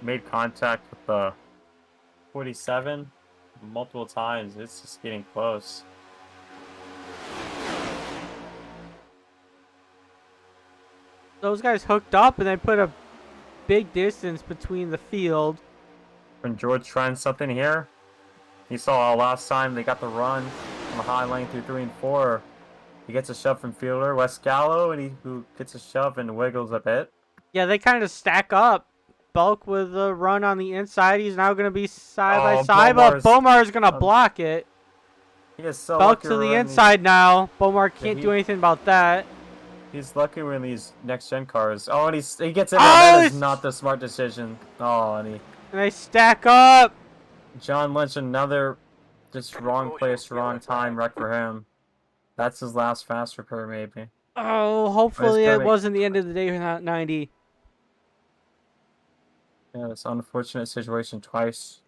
made contact with the 47 multiple times. It's just getting close. Those guys hooked up and they put a big distance between the field. When George trying something here, he saw last time they got the run on the high lane through 3 and 4. He gets a shove from Fielder, West Gallo, and who gets a shove and wiggles a bit. Yeah, they kind of stack up. Belk with a run on the inside. He's now going to be side by side, but Beaumont is going to block it. He is so Belk to the inside now. Beaumont can't do anything about that. He's lucky we're in these next-gen cars. Oh, and he gets in there. That is not the smart decision. Oh, and they stack up. John Lynch, another just wrong place, wrong time wreck for him. That's his last fast repair, maybe. Oh, hopefully it wasn't the end of the day without 90. Yeah, it's an unfortunate situation twice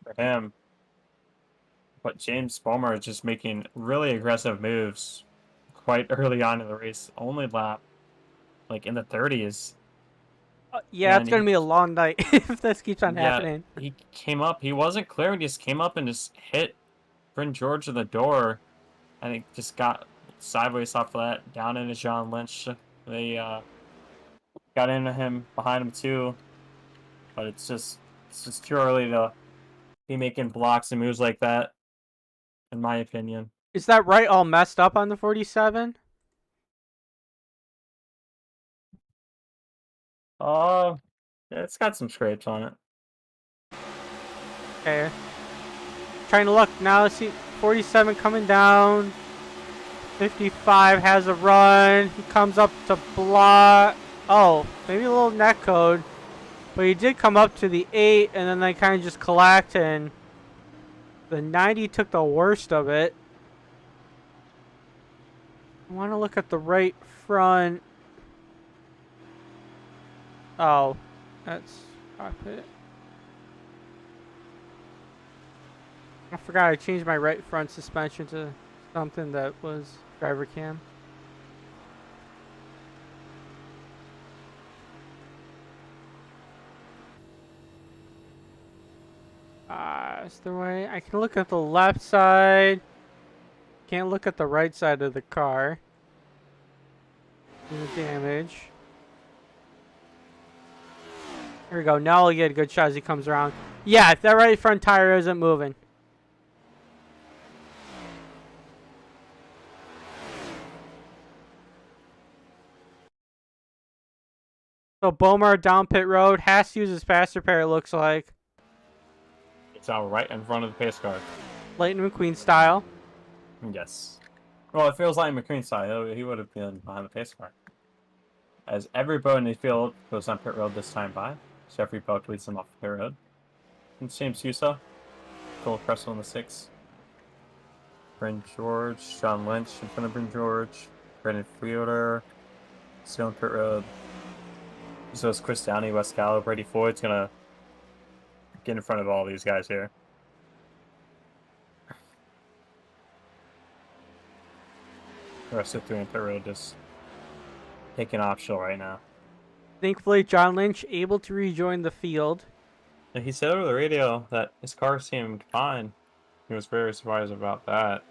for him. But James Beaumont is just making really aggressive moves quite early on in the race. Only lap, like in the 30s. Yeah, it's And gonna be a long night if this keeps on yeah, happening. he came up. He wasn't clear. He just came up and just hit Bryn George in the door. And it just got sideways off of that, down into John Lynch. They got into him, behind him too. But it's just too early to be making blocks and moves like that, in my opinion. Is that right all messed up on the 47? Uh, yeah, it's got some scrapes on it. Okay. Trying to look now. Let's see. 47 coming down. 55 has a run. He comes up to block. Oh, maybe a little net code. But he did come up to the 8, and then they kind of just collect, and the 90 took the worst of it. I want to look at the right front. Oh, that's cockpit. I forgot I changed my right front suspension to something that was driver cam. That's the way. I can look at the left side. Can't look at the right side of the car. The damage. Here we go. Now we'll get a good shot as he comes around. Yeah, that right front tire isn't moving. So Bomar down pit road. Has to use his fast repair, it looks like. It's out right in front of the pace car. Lightning McQueen style. Yes. Well, it feels like McQueen's side. He would have been behind the pace car. As every boat in the field goes on pit road this time by, Jeffrey Belk leads them off the pit road. And James Yusa, Cole Cressel in the 6. Bryn George, John Lynch in front of Bryn George, Brendan Fielder, still on pit road. So it's Chris Downey, Wes Gallo, Brady Floyd's gonna get in front of all these guys here. The rest of 3 on pit road just taking optional right now. Thankfully, John Lynch able to rejoin the field. And he said over the radio that his car seemed fine. He was very surprised about that.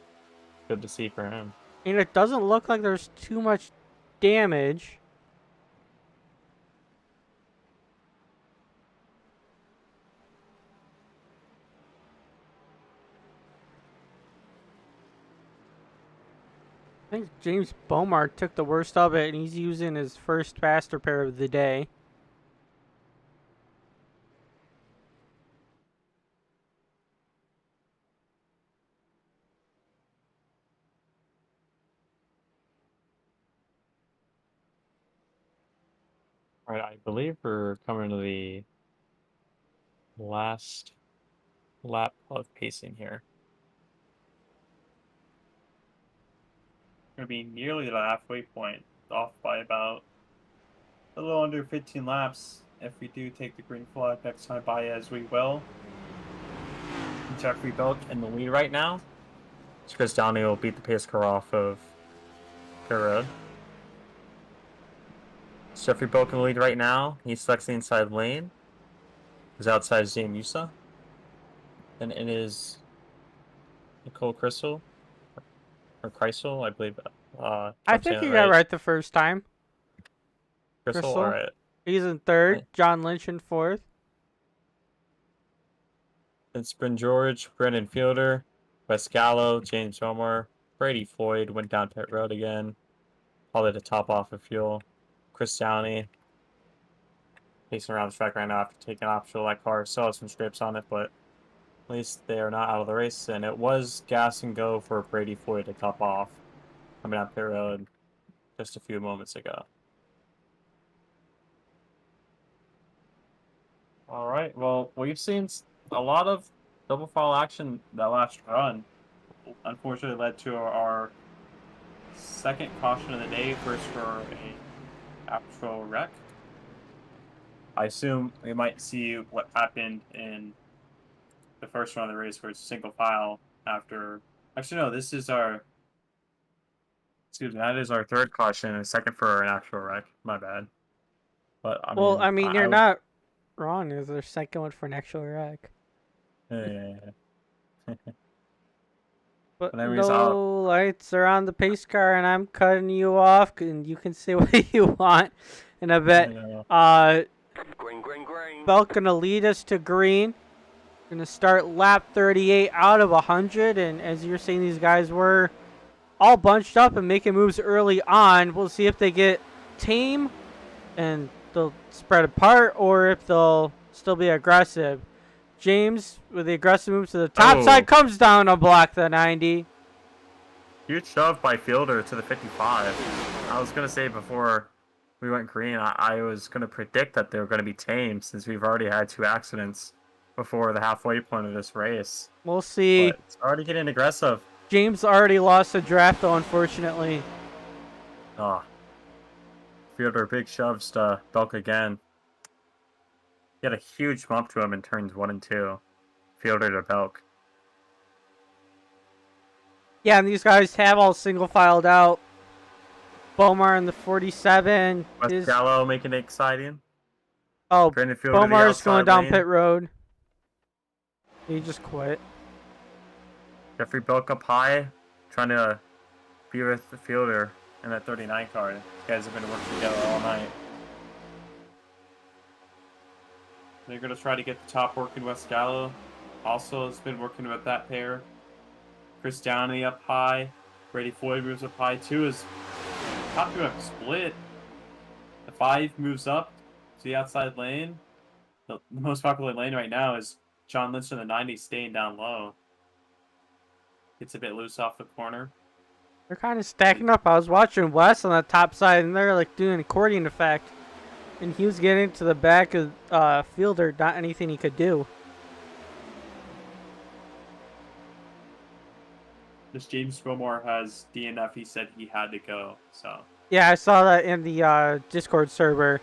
Good to see for him. And it doesn't look like there's too much damage. I think James Bomar took the worst of it, and he's using his first fast repair of the day. All right, I believe we're coming to the last lap of pacing here. Gonna be nearly the halfway point, off by about a little under 15 laps. If we do take the green flag next time by, as we will. Jeffrey Belk in the lead right now. So Chris Downey will beat the pace car off of pit road. Jeffrey Belk in the lead right now. He selects the inside lane. His outside is James Yusa. And it is Nicole Crystal. Or Kreisel, I believe. I think he got right the first time. Crystal, Crystal. alright. He's in third. John Lynch in fourth. It's Bryn George, Brendan Fielder, Wes Gallo, James Homer, Brady Floyd went down pit road again. Probably to top off of fuel. Chris Downey pacing around the track right now after taking optional. That car still has some scrapes on it, but at least they are not out of the race. And it was gas and go for Brady Floyd to top off coming down pit road just a few moments ago. All right. Well, we've seen a lot of double foul action that last run. Unfortunately, led to our second caution of the day, first for a actual wreck. I assume we might see what happened in the first run of the race, where it's single file after. Actually, no. This is our. Excuse me. That is our third caution and second for an actual wreck. My bad. But I Well, mean, I mean, you're not wrong. There's their second one for an actual wreck. yeah. But But anyways, no lights are on the pace car, and I'm cutting you off, and you can say what you want in a bit. yeah. Green. Belk gonna lead us to green. Gonna start lap 38 out of 100, and as you're saying, these guys were all bunched up and making moves early on. We'll see if they get tame and they'll spread apart, or if they'll still be aggressive. James, with the aggressive move to the top side, comes down to block the 90. Huge shove by Fielder to the 55. I was going to say before we went green, I was going to predict that they were going to be tame since we've already had 2 accidents before the halfway point of this race. We'll see. But it's already getting aggressive. James already lost a draft, though, unfortunately. Oh. Fielder big shoves to Belk again. He had a huge bump to him in turns 1 and 2. Fielder to Belk. Yeah, and these guys have all single filed out. Bomar in the 47. West Gallo making it exciting. Oh, Brandon Fielder to the Bomar's going outside down lane. pit road. He just quit. Jeffrey Belk up high, trying to be with the Fielder in that 39 car. These guys have been working together all night. They're going to try to get the top working. West Gallo also has been working with that pair. Chris Downey up high. Brady Floyd moves up high too. Is top 2 have split. The 5 moves up to the outside lane. The most popular lane right now is John Lynch in the 90 staying down low. Gets a bit loose off the corner. They're kind of stacking up. I was watching Wes on the top side, and they're like doing an accordion effect. And he was getting to the back of Fielder, not anything he could do. This James Bomar has DNF. He said he had to go. So Yeah, I saw that in the Discord server.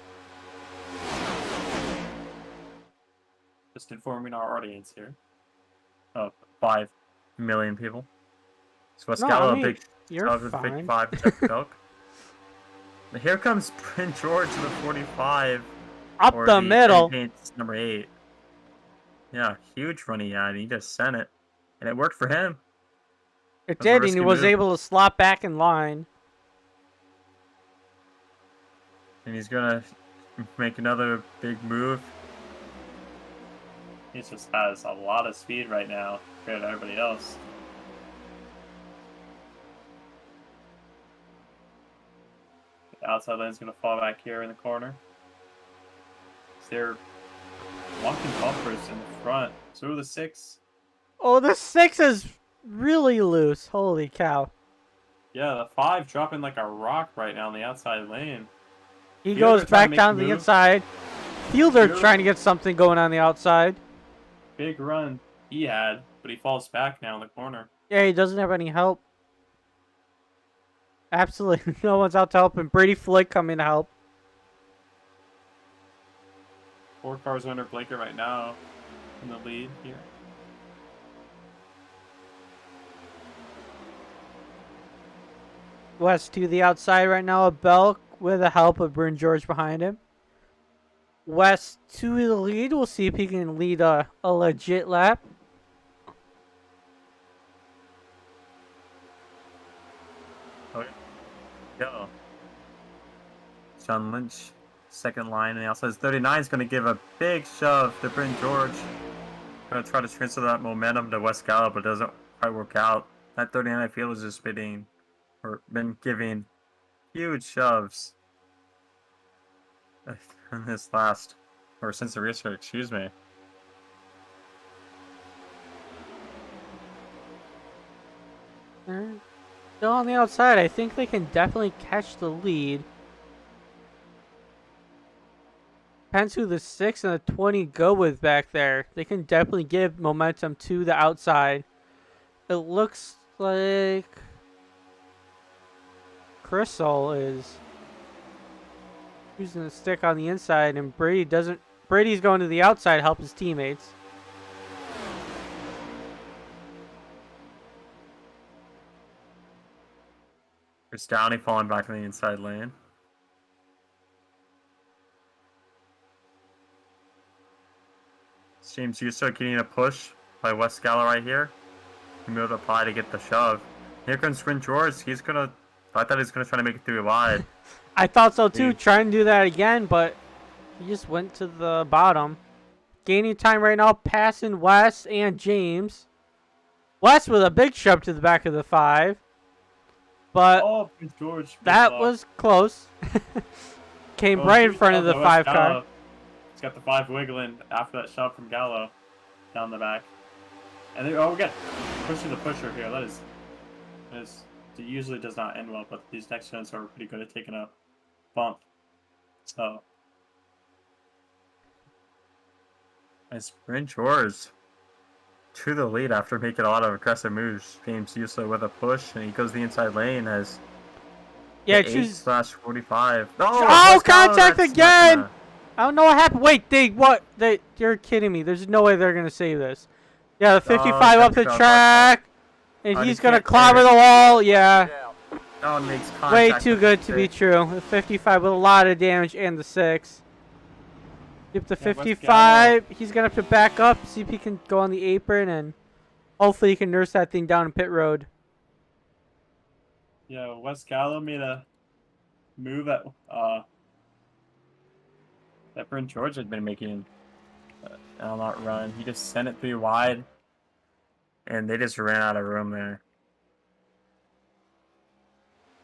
just informing our audience here. Oh, 5 million people. So West No, Gallo, I mean, big you're shove to the fine. 55 to Jeff Belk. And here comes Prince George to the 45. Up or the middle. Paints number 8. Yeah, huge run he had. He just sent it. And it worked for him. It That's a did, and risky he was move. able to slot back in line. And he's going to make another big move. He just has a lot of speed right now compared to everybody else. The outside lane's going to fall back here in the corner. They're locking bumpers in the front. So are the 6. Oh, the 6 is really loose. Holy cow. Yeah, the 5 dropping like a rock right now in the outside lane. He Fielder goes trying to back make down a the move. inside. Fielder Fielder- trying to get something going on the outside. Big run he had, but he falls back now in the corner. Yeah, he doesn't have any help. Absolutely no one's out to help him. Brady Floyd coming to help. 4 cars under Blinker right now in the lead here. West to the outside right now. Belk with the help of Bryn George behind him. West to the lead. We'll see if he can lead a legit lap. Okay. Go. John Lynch, second line, and he also has 39 is going to give a big shove to Bryn George. Going to try to transfer that momentum to West Gallo, but it doesn't quite work out. That 39 I feel is just been giving huge shoves in this last, or since the restart, excuse me. They're still on the outside. I think they can definitely catch the lead. Depends who the 6 and the 20 go with back there. They can definitely give momentum to the outside. It looks like Crystal is using the stick on the inside, and Brady's going to the outside to help his teammates. Chris Downey falling back in the inside lane. James Uso getting a push by West Gallo right here. He'll be able to apply to get the shove. Here comes Sprint George. He's gonna. I thought he was gonna try to make it through wide. I thought so too, trying to do that again, but he just went to the bottom. Gaining time right now, passing Wes and James. Wes with a big shove to the back of the 5. But Oh, Prince George. that was close. Came right in front of the 5 car. He's got the 5 wiggling after that shove from Gallo down the back. And then, oh, we got pushing the pusher here. That is, it usually does not end well, but these next gens are pretty good at taking a bump. So. And Sprint George to the lead after making a lot of aggressive moves. James Uso with a push, and he goes the inside lane as Yeah, 8/45. Oh, contact again! I don't know what happened. Wait, you're kidding me. There's no way they're going to save this. Yeah, the 55 up the track. And he's going to clobber the wall. Yeah. Oh, makes contact. Way too good to be true. The 55 with a lot of damage and the 6. Yep, the 55. He's going to have to back up, see if he can go on the apron, and hopefully he can nurse that thing down in pit road. Yeah, West Gallo made a move at that Brent George had been making an not run. He just sent it through wide, and they just ran out of room there.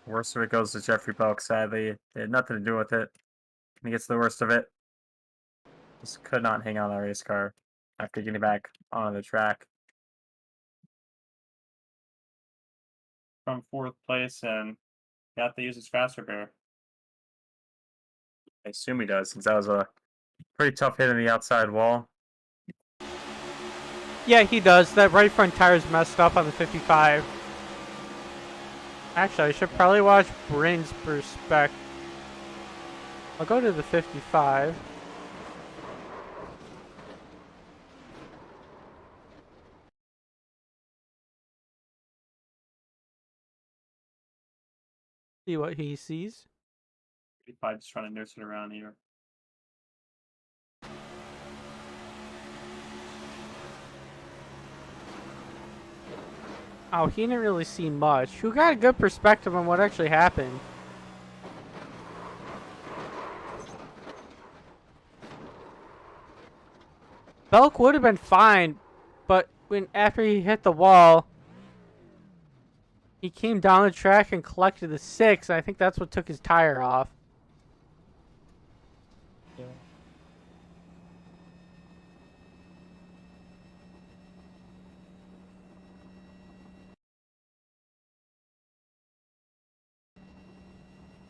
Worst of it goes to Jeffrey Belk, sadly. It had nothing to do with it. He gets the worst of it. Just could not hang on that race car after getting back on the track. from 4th place and got to use his fast repair. I assume he does, since that was a pretty tough hit in the outside wall. Yeah, he does. That right front tire's messed up on the 55. Actually, I should probably watch Bryn's perspective. I'll go to the 55. See what he sees. He's probably just trying to nurse it around here. Oh, he didn't really see much. Who got a good perspective on what actually happened? Belk would have been fine, but after he hit the wall, he came down the track and collected the 6. And I think that's what took his tire off. Yeah.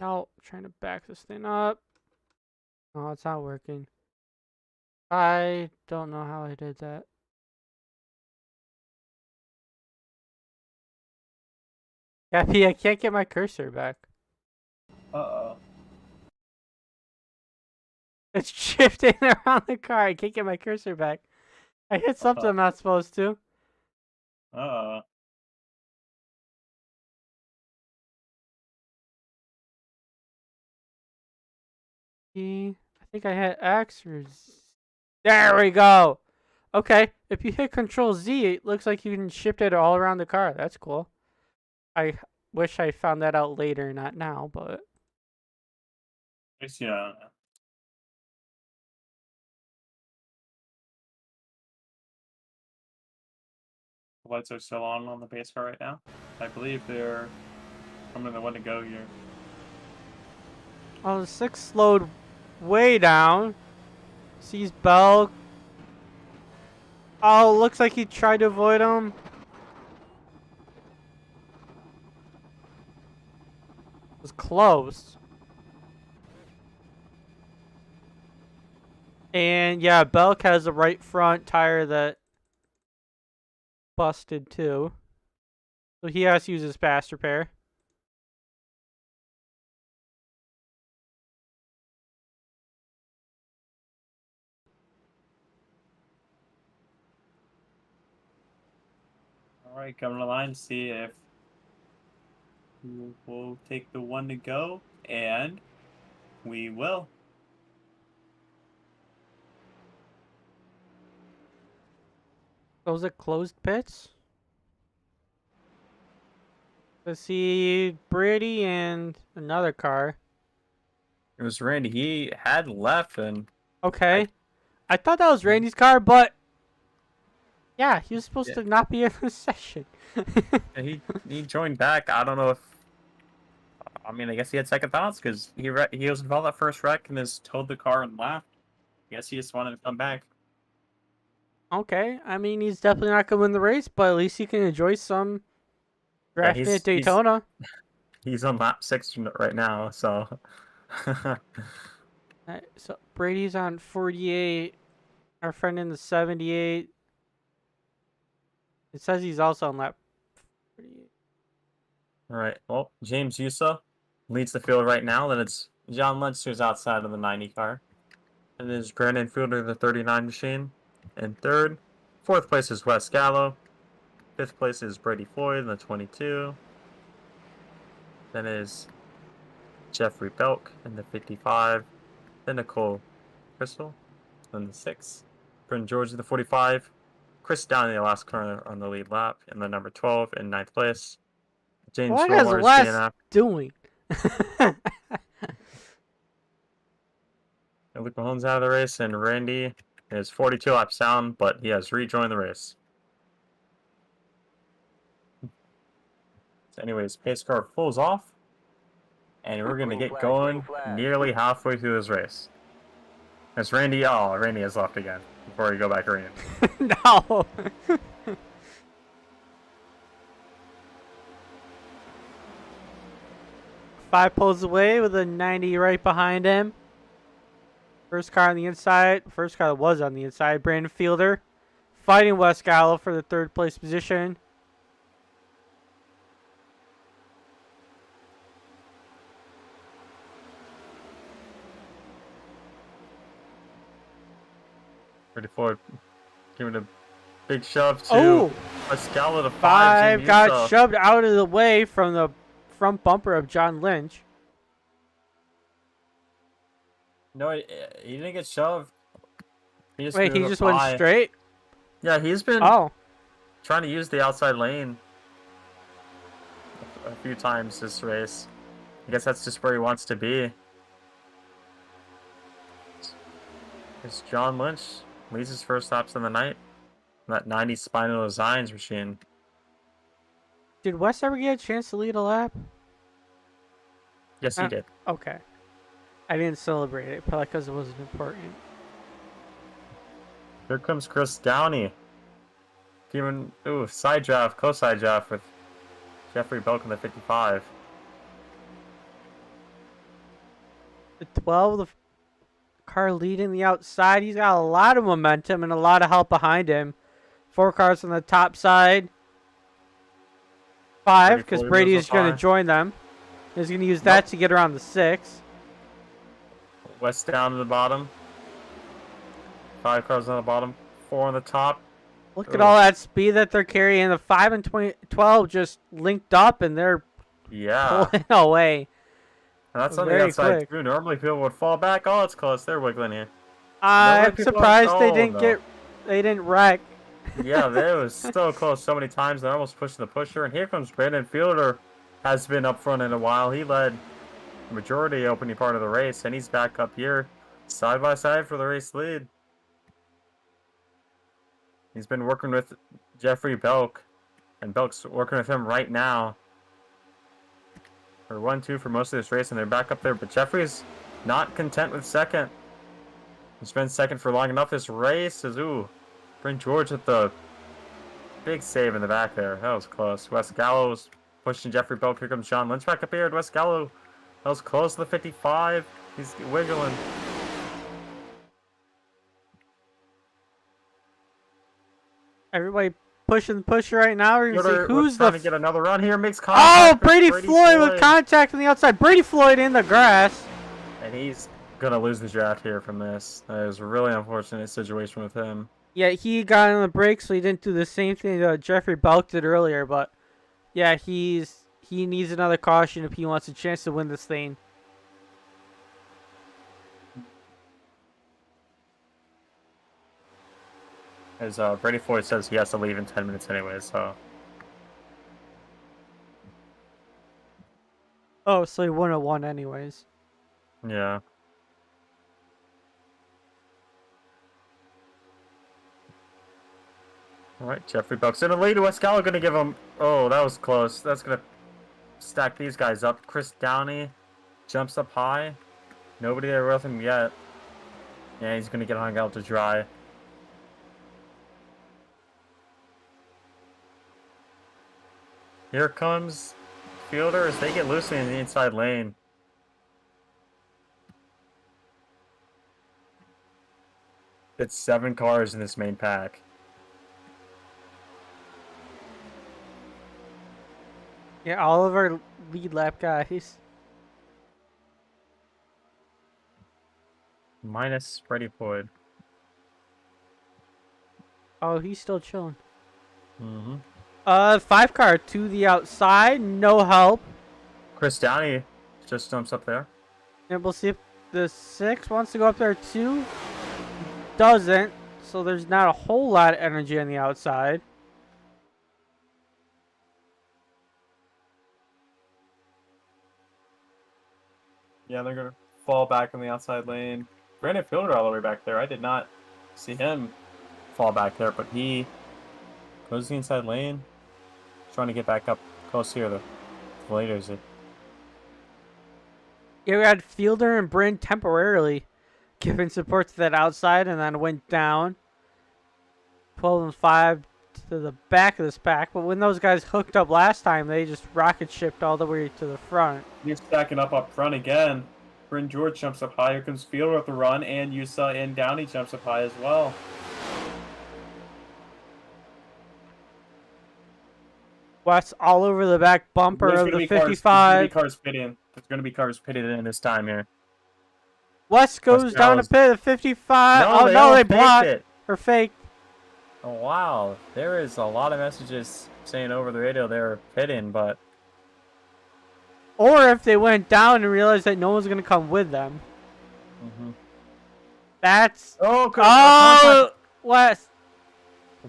Now, trying to back this thing up. Oh, it's not working. I don't know how I did that. Gappy, I can't get my cursor back. Uh-oh. It's shifting around the car. I can't get my cursor back. I hit something I'm not supposed to. Uh-oh. I think I hit X or Z. There we go. Okay, if you hit Control Z, it looks like you can shift it all around the car. That's cool. I wish I found that out later, not now, but... Yeah. The lights are still on the base car right now. I believe they're coming to one to go here. Oh, the 6 slowed way down. Sees Belk. Oh, looks like he tried to avoid him. It was close. And yeah, Belk has a right front tire that busted too. So he has to use his fast repair. Alright, coming to the line, see if we'll take the one to go, and we will. Those are closed pits. Let's see, Brady and another car. It was Randy. He had left, and Okay. I thought that was Randy's car, but yeah, he was supposed Yeah. to not be in the session. he joined back. I don't know if. I mean, I guess he had second thoughts because he was involved that first wreck and just towed the car and left. I guess he just wanted to come back. Okay, I mean, he's definitely not going to win the race, but at least he can enjoy some drafting at Daytona. He's on lap 6 right now, so. So Brady's on 48. Our friend in the 78. It says he's also on lap 48. All right. Well, James Yusa leads the field right now. Then it's John Lynch who's outside of the 90 car. And then it's Brandon Fielder, the 39 machine, in third. Fourth place is Wes Gallo. Fifth place is Brady Floyd in the 22. Then is Jeffrey Belk in the 55. Then Nicole Crystal in the 6. Bryn George in the 45. Chris Downey in the last corner on the lead lap in the number 12 in 9th place. James What is Romar is Les DNF. doing? Luke Mahomes out of the race, and Randy is 42 laps down, but he has rejoined the race. So anyways, pace car pulls off, and we're going to get going nearly halfway through this race. It's Randy. Oh, Randy has left again before we go back around. No. 5 poles away with a 90 right behind him. First car on the inside. First car that was on the inside. Brandon Fielder fighting Wes Gallo for the 3rd place position. Ready for giving a big shove to Oh! Wes Gallo to 5 James got Yusa. shoved out of the way from the front bumper of John Lynch. No, he didn't get shoved. He just Wait, he moved just by. went straight? Yeah, he's been Oh. trying to use the outside lane a few times this race. I guess that's just where he wants to be. It's John Lynch leads his first laps of the night. That 90 Spinal Designs machine. Did Wes ever get a chance to lead a lap? Yes, he did. Okay. I didn't celebrate it, probably because it wasn't important. Here comes Chris Downey. Even side draft, co-side draft with Jeffrey Belk in the 55. The 12, the car leading the outside. He's got a lot of momentum and a lot of help behind him. 4 cars on the top side. 5, because Brady is going to join them. He's going to use that to get around the 6. West down to the bottom. 5 cars on the bottom. 4 on the top. Look at all that speed that they're carrying. The 5 and 12 just linked up and they're pulling away. And that's on the outside too. Normally people would fall back. Oh, it's close. They're wiggling here. I'm surprised they didn't wreck. Yeah, they was so close so many times. They're almost pushing the pusher. And here comes Brandon Fielder. Has been up front in a while. He led the majority opening part of the race, and he's back up here side by side for the race lead. He's been working with Jeffrey Belk, and Belk's working with him right now. Or 1-2 for most of this race, and they're back up there. But Jeffrey's not content with second. He's been second for long enough this race. Bryn George with the big save in the back there. That was close. Wes Gallo's pushing Jeffrey Belk. Here comes John Lynch back up here. Wes Gallo. That was close to the 55. He's wiggling. Everybody pushing the pusher right now. We're gonna see who's trying to get another run here. Makes contact. Oh, Brady Floyd with contact on the outside. Brady Floyd in the grass. And he's gonna lose the draft here from this. That is a really unfortunate situation with him. Yeah, he got on the brakes, so he didn't do the same thing that Jeffrey Belk did earlier. But yeah, he needs another caution if he wants a chance to win this thing. As Brady Floyd says he has to leave in 10 minutes anyway, so. Oh, so he wouldn't have won anyways. Yeah. All right, Jeffrey Bucks in the lead. West Gallo gonna give him. Oh, that was close. That's gonna stack these guys up. Chris Downey jumps up high. Nobody there with him yet. Yeah, he's gonna get hung out to dry. Here comes Fielder as they get loosely in the inside lane. It's 7 cars in this main pack. Yeah, all of our lead lap guys. Minus Brady Floyd. Oh, he's still chilling. Mm-hmm. 5 car to the outside, no help. Chris Downey just jumps up there. And we'll see if the 6 wants to go up there too. Doesn't, so there's not a whole lot of energy on the outside. Yeah, they're gonna fall back in the outside lane. Brandon Fielder all the way back there. I did not see him fall back there, but he goes to the inside lane, trying to get back up close here. The leaders. Yeah, we had Fielder and Bryn temporarily giving support to that outside, and then went down 12 and 5 to the back of this pack. But when those guys hooked up last time, they just rocket shipped all the way to the front. You're stacking up front again. Bryn George jumps up high. Here comes Fielder with the run, and Yusa and Downey jumps up high as well. West all over the back bumper There's of gonna the be cars- 55. There's gonna be cars pitted in this time here. West goes down to pit at 55. Oh no, all they faked blocked it. or faked. Oh wow, there is a lot of messages saying over the radio they're pitting, but Or if they went down and realized that no one's gonna come with them. That's West.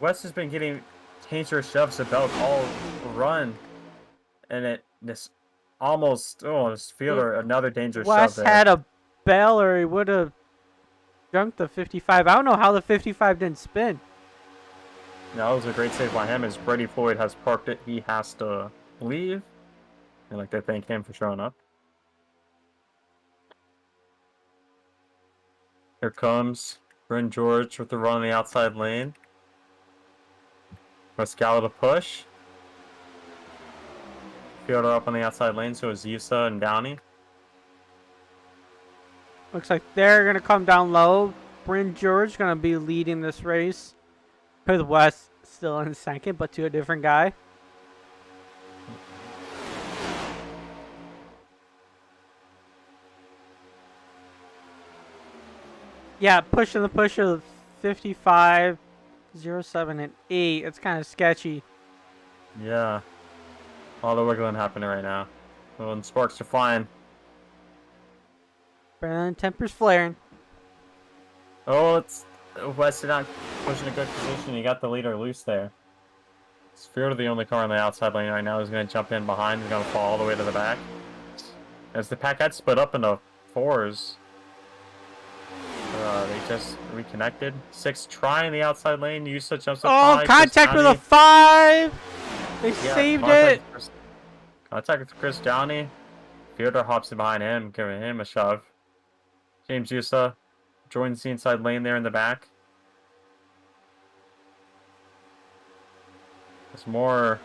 West has been getting dangerous shoves about all run, and this almost this Fielder another dangerous West shove there. had a bell, or he would have junked the 55. I don't know how the 55 didn't spin. That was a great save by him as Brady Floyd has parked it. He has to leave. I'd like to thank him for showing up. Here comes Bryn George with the run on the outside lane. Mascala to push. Fielder up on the outside lane, so is Yusa and Downey. Looks like they're going to come down low. Bryn George going to be leading this race. With West still in second, but to a different guy. Yeah, pushing the push of 55, 07, and 8. It's kind of sketchy. Yeah. All the wiggling happening right now. Oh, and sparks are flying. Brandon Temper's flaring. Oh, it's West did not push in a good position. He got the leader loose there. Fielder, the only car on the outside lane right now, is going to jump in behind. He's going to fall all the way to the back. As the pack had split up into 4s. They just reconnected. 6 trying the outside lane. Yusa jumps up high. Oh, contact with a 5! They Yeah, saved it! Contact with Chris Downey. Fielder hops in behind him, giving him a shove. James Yusa joins the inside lane there in the back. It's more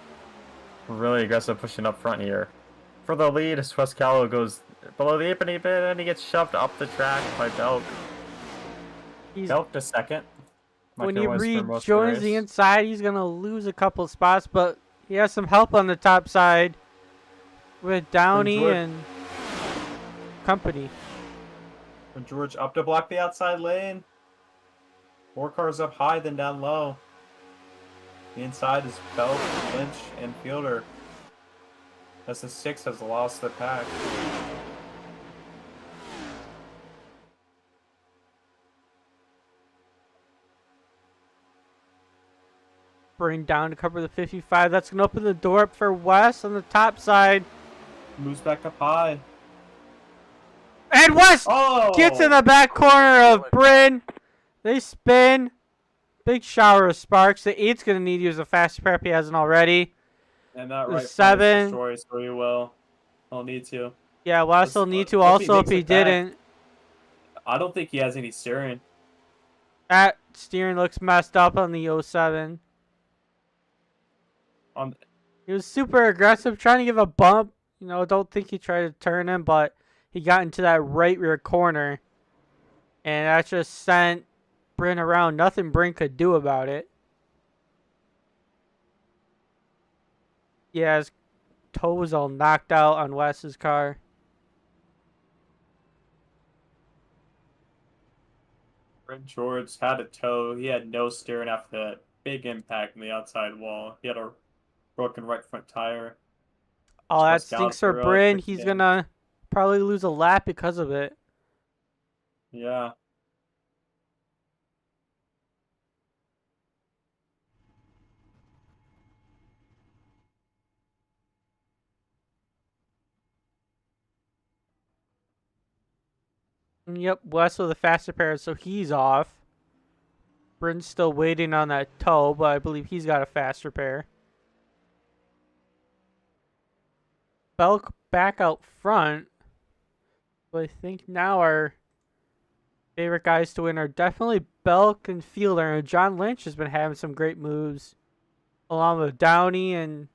really aggressive pushing up front here. For the lead, as West Callow goes below the apron a bit, and he gets shoved up the track by Belk. Belk to second. When he rejoins the inside, he's going to lose a couple spots, but he has some help on the top side with Downey and company. And George up to block the outside lane. 4 cars up high, then down low. The inside is Belk, Lynch, and Fielder. As the 6 has lost the pack. Bring down to cover the 55. That's going to open the door up for Wes on the top side. Moves back up high. And Wes Oh! gets in the back corner of Bryn. They spin. Big shower of sparks. The 8's going to need to use a faster pair if he hasn't already. And that The right front is 7. destroyed, so he will. I'll need to. Yeah, Wes will need to Hope he also if makes he it back. didn't. I don't think he has any steering. That steering looks messed up on the 07. He was super aggressive, trying to give a bump. You know, don't think he tried to turn him, but he got into that right rear corner. And that just sent Bryn around. Nothing Bryn could do about it. Yeah, his toe was all knocked out on Wes's car. Brent George had a toe. He had no steering after that big impact in the outside wall. He had a broken right front tire. Oh, that Just stinks for Gallagher, Bryn. quick He's in. gonna probably lose a lap because of it. Yeah. Yep, Wes with a faster pair, so he's off. Bryn's still waiting on that toe, but I believe he's got a faster pair. Belk back out front. But I think now our favorite guys to win are definitely Belk and Fielder. And John Lynch has been having some great moves. Along with Downey and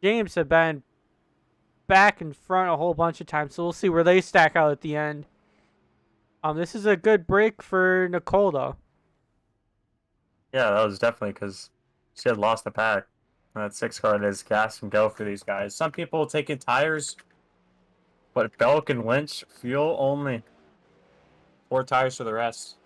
James have been back in front a whole bunch of times. So we'll see where they stack out at the end. This is a good break for Nicole, though. Yeah, that was definitely because she had lost the pack. And that 6 car is gas and go for these guys. Some people taking tires, but Belk and Lynch fuel only. 4 tires for the rest.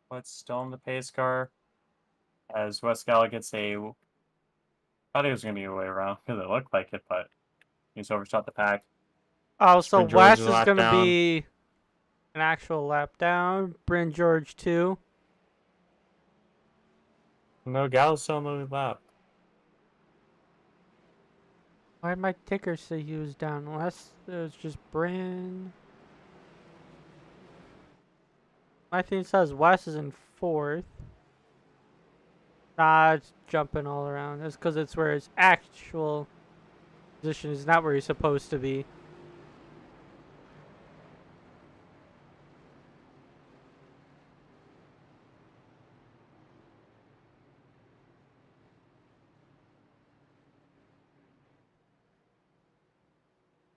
But still in the pace car. As West Gala gets a... thought he was going to be a way around because it looked like it, but he's overshot the pack. Oh, so Bryn George Wes is is a lap going to down. be an actual lap down. Bryn George, too. No, Gala's still on the lap. Why did my ticker say he was down? Unless it was just Bryn. My thing says Wes is in 4th. Nah, it's jumping all around. That's because it's where his actual position is, not where he's supposed to be.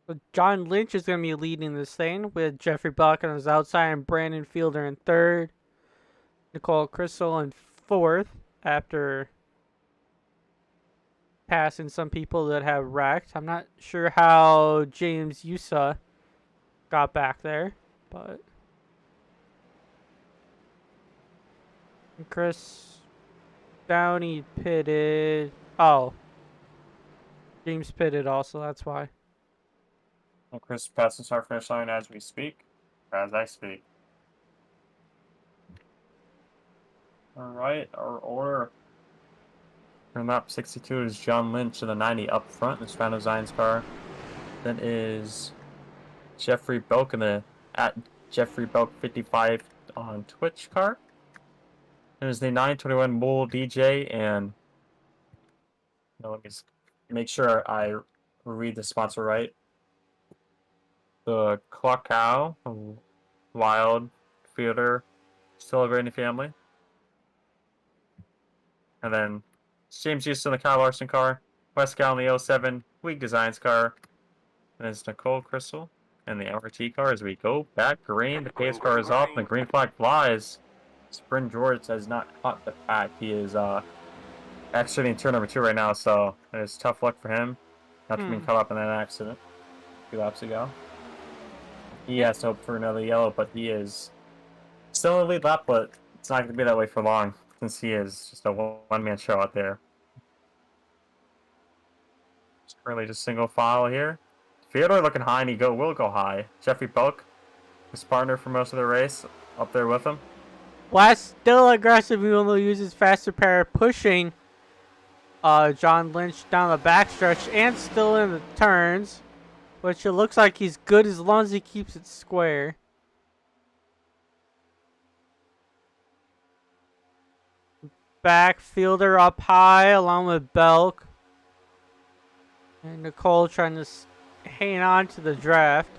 So John Lynch is going to be leading this thing with Jeffrey Buck on his outside and Brandon Fielder in 3rd. Nicole Crystal in 4th after passing some people that have wrecked. I'm not sure how James Yusa got back there, but Chris Downey pitted. Oh, James pitted also. That's why. And Chris passes our finish line as we speak. As I speak. Alright, our order. On lap 62 is John Lynch in the 90 up front in Spano Zion's car. Then is Jeffrey Belk in the at Jeffrey Belk 55 on Twitch car. There's the 921 Bull DJ and no, let me make sure I read the sponsor right. The Clock Cow, Wild Theater, Celebrating Family. And then James Houston, the Kyle Larson car. Wes Cal in the 07 Weak Designs car. And it's Nicole Crystal and the LRT car as we go back green. The pace car is off. The green flag flies. Sprint George has not caught the pack. He is exiting turn number 2 right now, so it's tough luck for him. Not to be caught up in that accident 2 laps ago. He has to hope for another yellow, but he is still in the lead lap, but it's not going to be that way for long since he is just a one-man show out there. It's currently just single file here. Fyodor looking high, and he will go high. Jeffrey Polk, his partner for most of the race, up there with him. West still aggressive, even though he uses faster pair, pushing John Lynch down the backstretch and still in the turns, which it looks like he's good as long as he keeps it square. Backfielder up high along with Belk. And Nicole trying to hang on to the draft.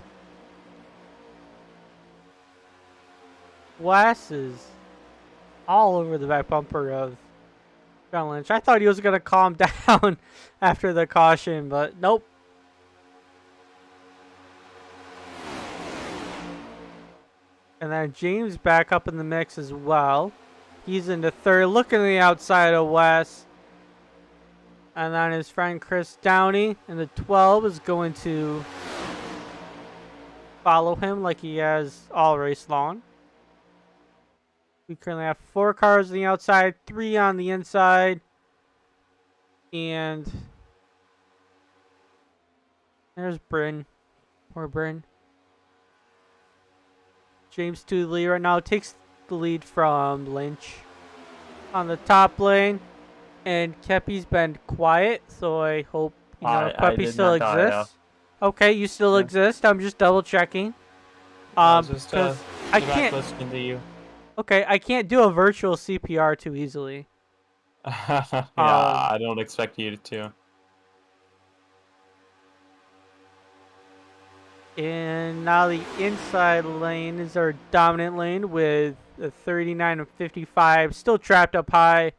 Wes is all over the back bumper of John Lynch. I thought he was going to calm down after the caution, but nope. And then James back up in the mix as well. He's in the third, looking to the outside of Wes. And then his friend Chris Downey in the 12 is going to follow him like he has all race long. We currently have 4 cars on the outside, 3 on the inside. And there's Bryn. Poor Bryn. James to the lead right now. Takes the lead from Lynch on the top lane. And Kepi's been quiet, so I hope Kepi still exists. Okay, you still exist. I'm just double checking. I can't listening to you. Okay, I can't do a virtual CPR too easily. Yeah, I don't expect you to. And now the inside lane is our dominant lane with a 39 and 55, still trapped up high.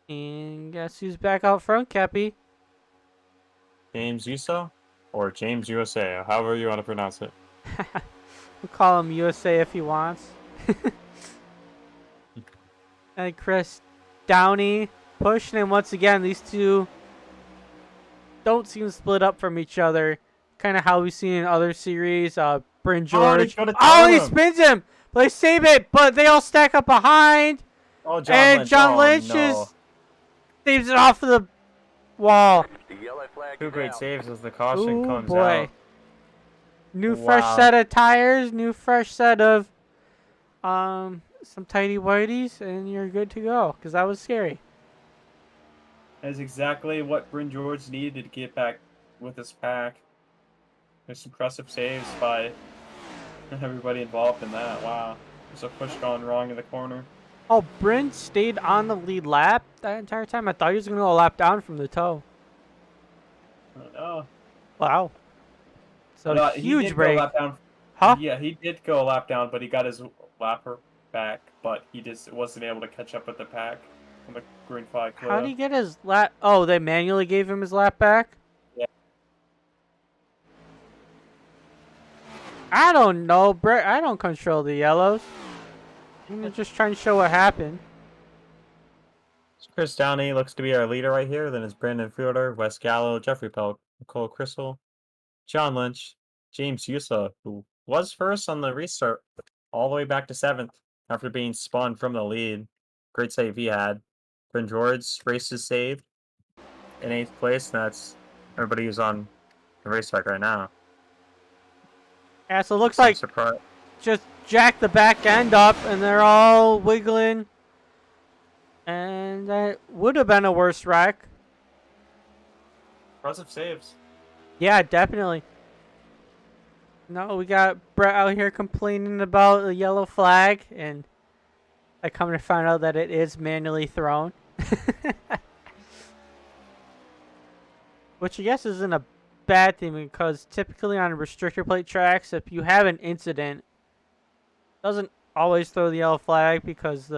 And guess who's back out front, Kepi? James Uso? Or James USA, however you want to pronounce it. We'll call him USA if he wants. And Chris Downey pushing him once again. These two don't seem to split up from each other. Kind of how we've seen in other series. Bryn George. He spins him! But they save it, but they all stack up behind. Oh, John Lynch saves it off of the wall. 2 great saves as the caution comes out. New fresh set of tires, new fresh set of some tidy whities, and you're good to go. Because that was scary. That's exactly what Bryn George needed to get back with his pack. There's impressive saves by everybody involved in that. Wow. There's a push gone wrong in the corner. Oh, Bryn stayed on the lead lap that entire time? I thought he was going to go a lap down from the toe. Oh. Wow. So huge break. Huh? Yeah, he did go a lap down, but he got his lapper back, but he just wasn't able to catch up with the pack on the green flag. How did he get his lap? Oh, they manually gave him his lap back? Yeah. I don't know, Brett. I don't control the yellows. I'm just trying to show what happened. Chris Downey looks to be our leader right here. Then it's Brandon Fielder, Wes Gallo, Jeffrey Pelk, Nicole Crystal, John Lynch, James Usa, who was first on the restart, all the way back to 7th after being spun from the lead. Great save he had. Bryn George races saved in 8th place, and that's everybody who's on the racetrack right now. Yeah, so it looks like just jack the back end up, and they're all wiggling. And that would have been a worse wreck. Impressive saves. Yeah, definitely. No, we got Brett out here complaining about the yellow flag, and I come to find out that it is manually thrown. Which I guess isn't a bad thing because typically on restrictor plate tracks, if you have an incident, it doesn't always throw the yellow flag because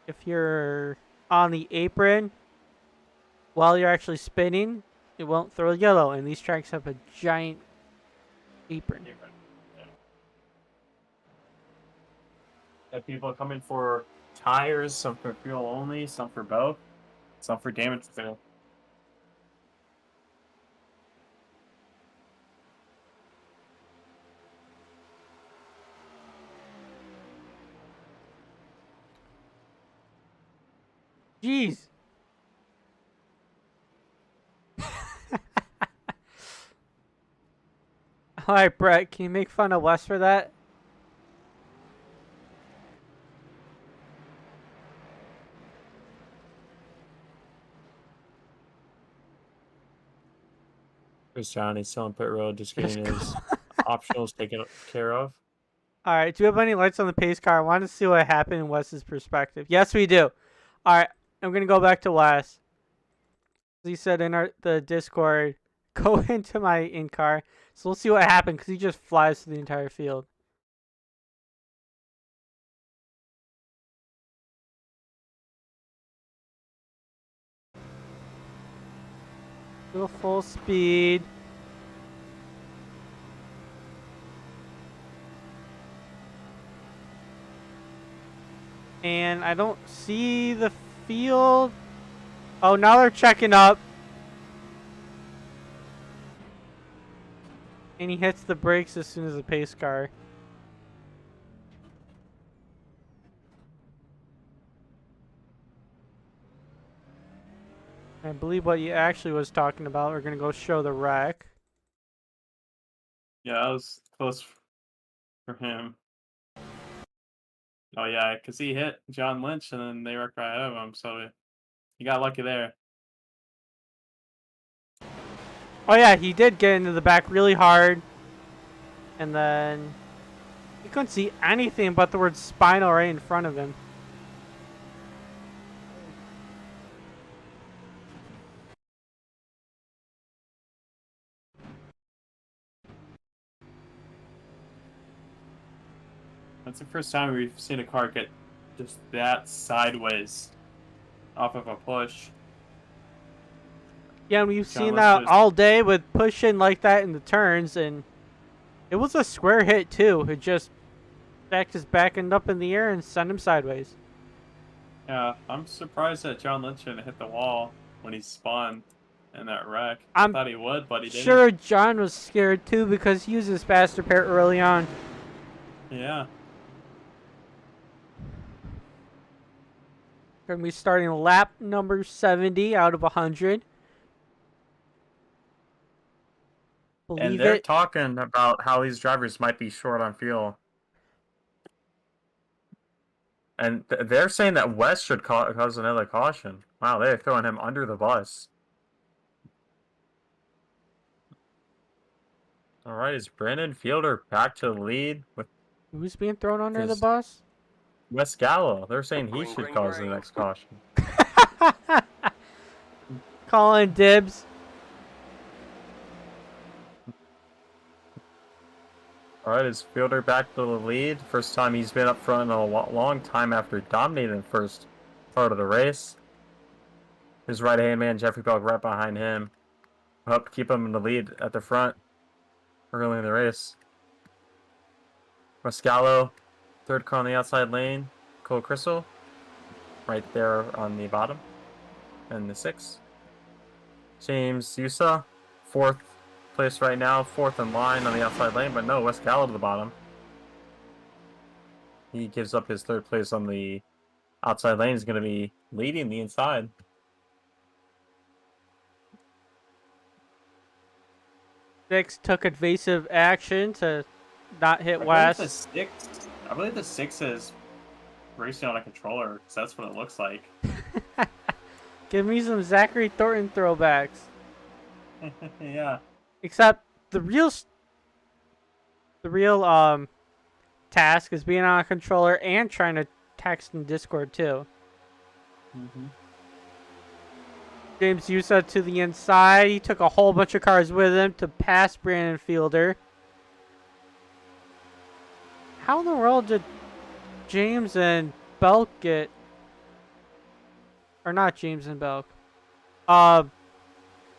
if you're on the apron while you're actually spinning, it won't throw yellow. And these tracks have a giant apron. Yeah. Have people coming for tires, some for fuel only, some for both, some for damage control. Jeez. Alright, Brett, can you make fun of Wes for that? There's Johnny still on pit road, just getting his optionals taken care of. Alright, do we have any lights on the pace car? I want to see what happened in Wes's perspective. Yes, we do. Alright, I'm going to go back to Wes. He said in the Discord, go into my in-car. So we'll see what happened because he just flies through the entire field. Go full speed. And I don't see the field. Oh, now they're checking up. And he hits the brakes as soon as the pace car. I believe what he actually was talking about. We're going to go show the wreck. Yeah, that was close for him. Oh yeah, because he hit John Lynch and then they wrecked right ahead of him, so he got lucky there. Oh yeah, he did get into the back really hard. And then he couldn't see anything but the word spinal right in front of him. That's the first time we've seen a car get just that sideways off of a push. Yeah, and we've John seen Lynch that was- all day with pushing like that in the turns, and it was a square hit too. It just stacked his back end up in the air and sent him sideways. Yeah, I'm surprised that John Lynch didn't hit the wall when he spun in that wreck. I'm I thought he would, but he didn't. Sure, John was scared too because he used his faster pair early on. Yeah. Going to be starting lap number 70 out of 100. And Believe they're it. talking about how these drivers might be short on fuel. And they're saying that West should cause another caution. Wow, they're throwing him under the bus. All right, is Brandon Fielder back to the lead with Who's being thrown under the His- bus? Wes Gallo? They're saying he Ring, should ring, cause the ring. next caution. Calling dibs. All right, is Fielder back to the lead? First time he's been up front in a long time after dominating the first part of the race. His right-hand man, Jeffrey Belk, right behind him. Helped keep him in the lead at the front early in the race. Mascalo, third car on the outside lane. Cole Crystal, right there on the bottom. And the sixth. James Yusa, fourth place right now, fourth in line on the outside lane, but no, Wes Gallo to the bottom. He gives up his third place on the outside lane. He's going to be leading the inside. Six took evasive action to not hit I West. believe the six is racing on a controller, because that's what it looks like. Give me some Zachary Thornton throwbacks. Yeah. Except the real task is being on a controller and trying to text in Discord too. Mm-hmm. James Yusa to the inside. He took a whole bunch of cars with him to pass Brandon Fielder. How in the world did James and Belk get... Or not James and Belk.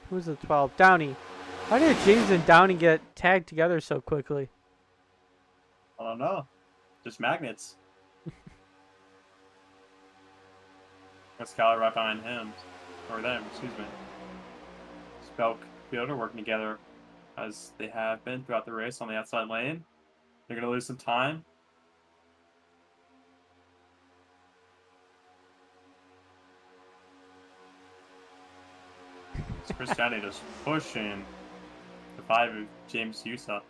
Who's the 12? Downey. How did James and Downey get tagged together so quickly? I don't know. Just magnets. Pascal right behind him. Or them, excuse me. Spelk Fielder working together as they have been throughout the race on the outside lane. They're going to lose some time. It's Chris Downey just pushing the 5 of James Yusa.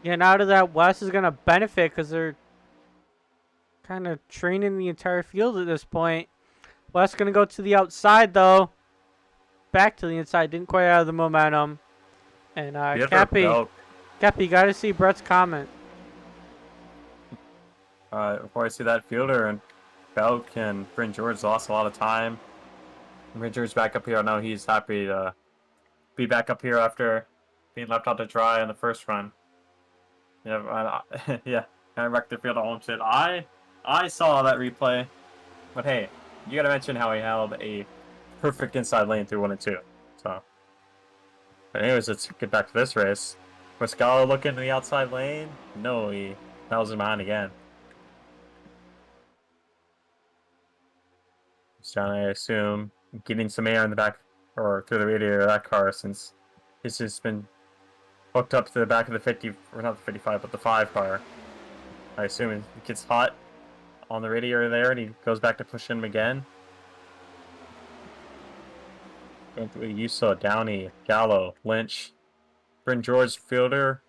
Getting out of that, Wes is going to benefit because they're kind of training the entire field at this point. Wes going to go to the outside, though. Back to the inside. Didn't quite have the momentum. And Cappy, you got to see Brett's comment. Before I see that, Fielder and Belk and Bryn George lost a lot of time. Bryn George back up here. I know he's happy to be back up here after being left out to dry in the first run. Yeah, yeah. I wrecked the field at Homestead. I saw that replay, but hey, you gotta mention how he held a perfect inside lane through 1 and 2. So, but anyways, let's get back to this race. Pascal looking to the outside lane. No, he nails him behind again. John, I assume, getting some air in the back or through the radiator of that car since he's just been hooked up to the back of the 50, or not the 55, but the 5 car. I assume it gets hot on the radiator there and he goes back to push him again. Going through Yusa, Downey, Gallo, Lynch, Bryn George, Fielder.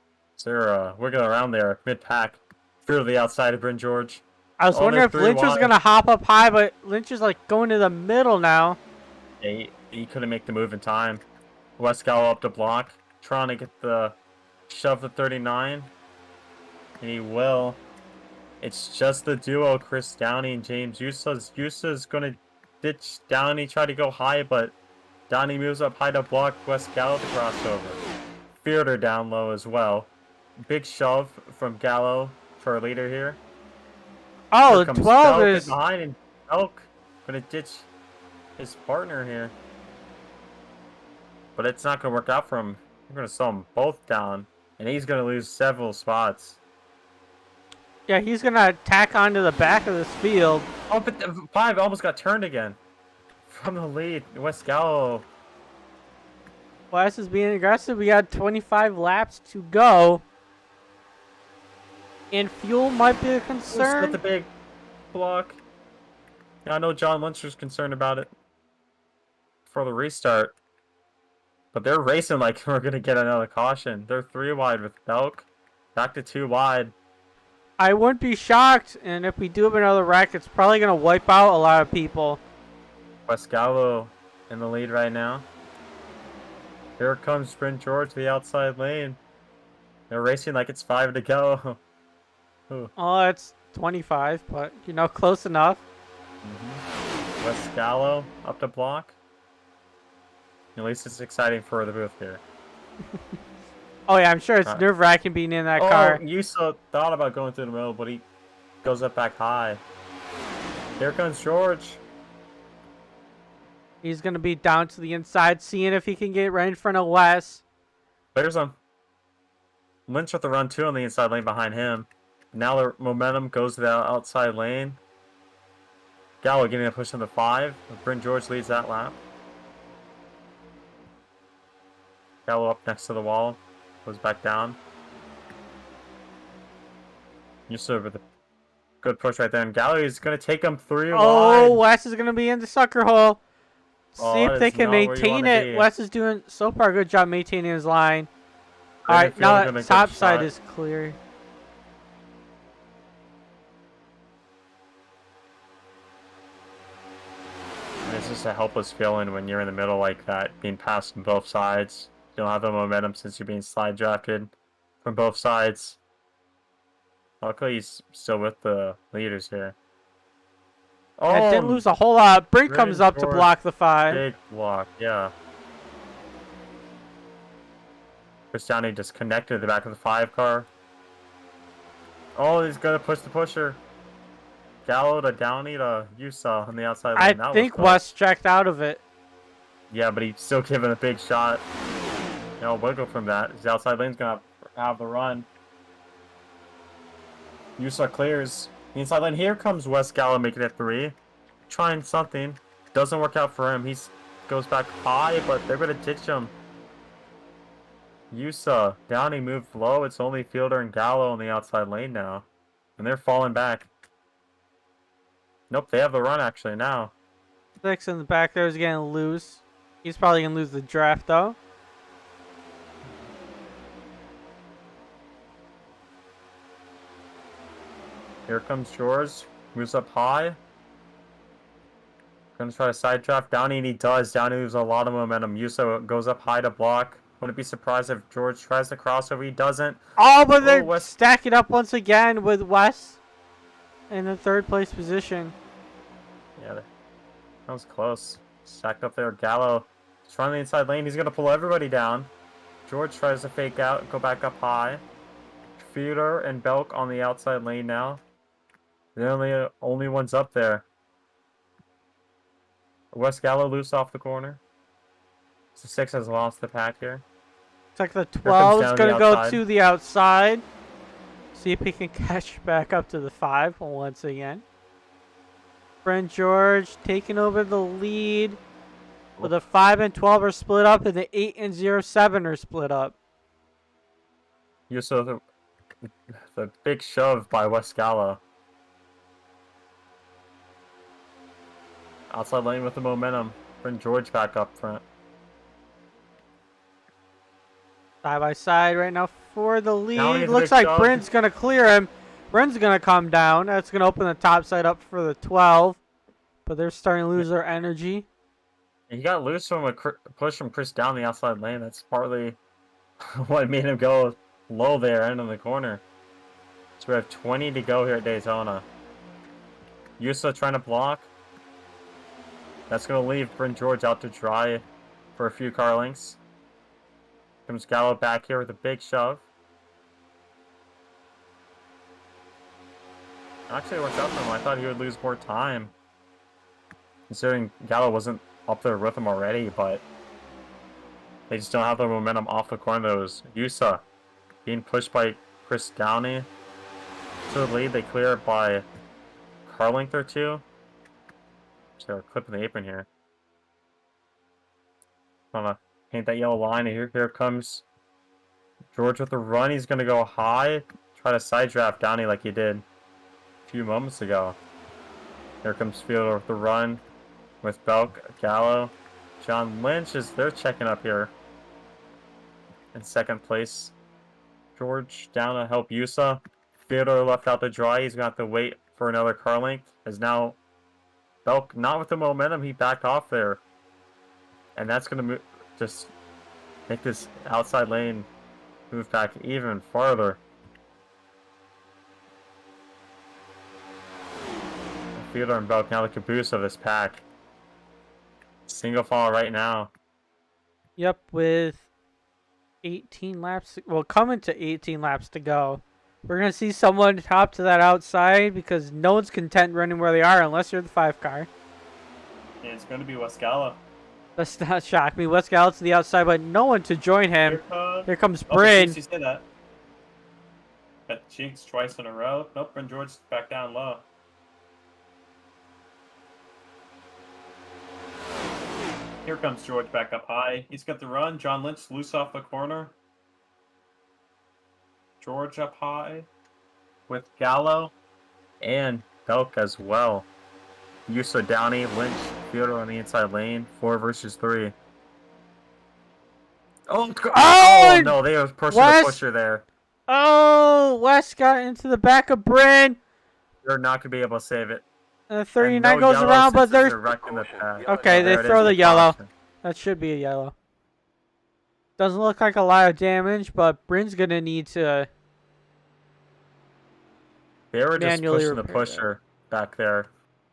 They're wiggling around there mid-pack. Through to the outside of Bryn George. I was wondering if Lynch was going to hop up high, but Lynch is like going to the middle now. He couldn't make the move in time. West Gallo up to block. Trying to get the shove to 39. And he will. It's just the duo, Chris Downey and James Yusa. Yusa's going to ditch Downey, try to go high, but Downey moves up high to block West Gallo to crossover. Fielder down low as well. Big shove from Gallo for a leader here. Oh, the 12 is behind, and Elk gonna ditch his partner here, but it's not gonna work out for him. We're gonna slow them both down, and he's gonna lose several spots. Yeah, he's gonna tack onto the back of this field. Oh, but the 5 almost got turned again from the lead. West Gallo. Wes is being aggressive. We got 25 laps to go. And fuel might be a concern. With the big block. Yeah, I know John Lynch was concerned about it for the restart. But they're racing like we're going to get another caution. They're 3 wide with Belk. Back to 2 wide. I wouldn't be shocked. And if we do have another wreck, it's probably going to wipe out a lot of people. West Gallo in the lead right now. Here comes Bryn George to the outside lane. They're racing like it's 5 to go. Ooh. Oh, it's 25, but, you know, close enough. West Gallo up to block. At least it's exciting for the booth here. Oh, yeah, I'm sure it's nerve-wracking being in that car. Yusa thought about going through the middle, but he goes up back high. Here comes George. He's going to be down to the inside, seeing if he can get right in front of Wes. There's him. Lynch with the run 2 on the inside lane behind him. Now the momentum goes to the outside lane. Gallo getting a push on the 5. Bryn George leads that lap. Gallo up next to the wall. Goes back down. Yusa with a good push right there. And Gallo is going to take him 3 wide. Oh, Wes is going to be in the sucker hole. Oh, see if they can maintain it. Wes is doing so far a good job maintaining his line. All right, now that top side is clear. It's just a helpless feeling when you're in the middle like that, being passed from both sides. You don't have the momentum since you're being slide drafted from both sides. Luckily, he's still with the leaders here. And didn't lose a whole lot. Bryn Bryn comes up to George, block the 5. big block, yeah. Chris Downey just connected to the back of the 5 car. Oh, he's gonna push the pusher. Gallo to Downey to Usa on the outside lane. I That was think close. West checked out of it. Yeah, but he's still giving a big shot. No wiggle from that. His outside lane's gonna have the run. Usa clears. The inside lane. Here comes West Gallo making it 3. Trying something. Doesn't work out for him. He goes back high, but they're gonna ditch him. Usa. Downey moved low. It's only Fielder and Gallo on the outside lane now. And they're falling back. Nope, they have the run actually now. 6 in the back there is getting loose. He's probably going to lose the draft, though. Here comes George. Moves up high. Gonna try to side draft Downey, and he does. Downey loses a lot of momentum. Yuso goes up high to block. Wouldn't be surprised if George tries to crossover. He doesn't. Oh, but they're West. stacking up once again with West in the 3rd place position. Yeah, that was close. Stacked up there. Gallo trying the inside lane. He's gonna pull everybody down. George tries to fake out, go back up high. Fielder and Belk on the outside lane now. They're the only ones up there. West Gallo loose off the corner. So 6 has lost the pack here. It's like the 12 is down going the to go outside. to the outside. See if he can catch back up to the 5 once again. Brent George taking over the lead. But the 5 and 12 are split up, and the 8 and 07 are split up. You saw the big shove by West Gallo. Outside lane with the momentum. Bring George back up front. Side by side right now for the Now lead. he's a Looks big like shove. Brent's going to clear him. Brent's going to come down. That's going to open the top side up for the 12. But they're starting to lose their energy. He got loose from a push from Chris down the outside lane. That's partly what made him go low there, end of the corner. So we have 20 to go here at Daytona. Yusa trying to block. That's going to leave Bryn George out to dry for a few car lengths. Comes Gallo back here with a big shove. Actually, it worked out for him. I thought he would lose more time, considering Gallo wasn't up there with him already, but they just don't have the momentum off the corner. Those Yusa being pushed by Chris Downey to the lead. They clear it by car length or 2. So clipping the apron here. Trying to paint that yellow line. Here comes George with the run. He's going to go high. Try to side draft Downey like he did a few moments ago. Here comes Fielder with the run with Belk, Gallo. John Lynch they're checking up here in 2nd place. George down to help Yusa. Fielder left out to dry. He's going to have to wait for another car length. As now Belk not with the momentum. He backed off there. And that's going to just make this outside lane move back even farther. Fielder and Belk now the caboose of this pack. Single file right now. Yep, with 18 laps. Well, coming to 18 laps to go. We're going to see someone top to that outside because no one's content running where they are unless you're the 5 car. Yeah, it's going to be West Gallo. Does not shock me. West Gallo to the outside, but no one to join him. Here comes Oh, Bryn. you say that. Got jinx twice in a row. Nope, Bryn George back down low. Here comes George back up high. He's got the run. John Lynch loose off the corner. George up high with Gallo. And Belk as well. Yusa, Downey, Lynch, Fielder on the inside lane. 4 versus 3. Oh no, they were pushing the pusher there. Oh, West got into the back of Bryn. They're not going to be able to save it. 39 No goes yellow around, but since it's there's... a wreck in the pack. Okay, they There it throw is, the yellow. caution. That should be a yellow. Doesn't look like a lot of damage, but Bryn's going to need to They were just manually pushing the repair that. pusher back there.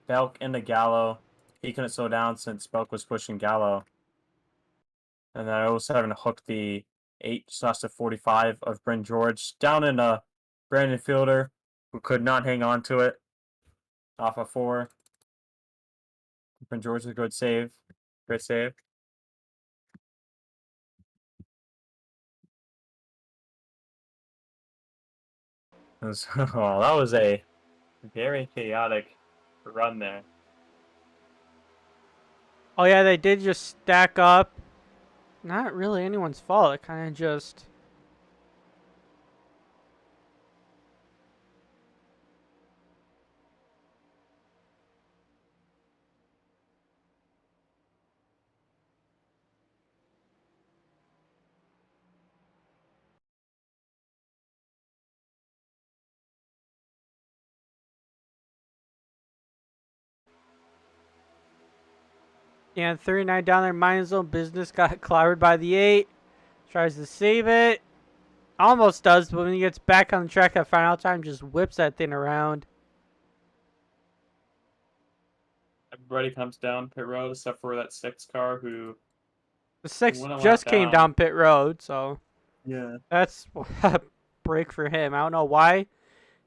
Belk into Gallo. He couldn't slow down since Belk was pushing Gallo. And then 07 hooked the 8/45 of Bryn George down in Brandon Fielder, who could not hang on to it off a 4. Bryn George is a good save. Great save. Oh, that was a very chaotic run there. Oh yeah, they did just stack up. Not really anyone's fault. It kind of just. Yeah, 39 down there, minus zone. Business got clobbered by the 8. Tries to save it. Almost does, but when he gets back on the track at final time, just whips that thing around. Everybody comes down pit road except for that 6 car who The 6 went a lap just came down pit road, so Yeah. that's a break for him. I don't know why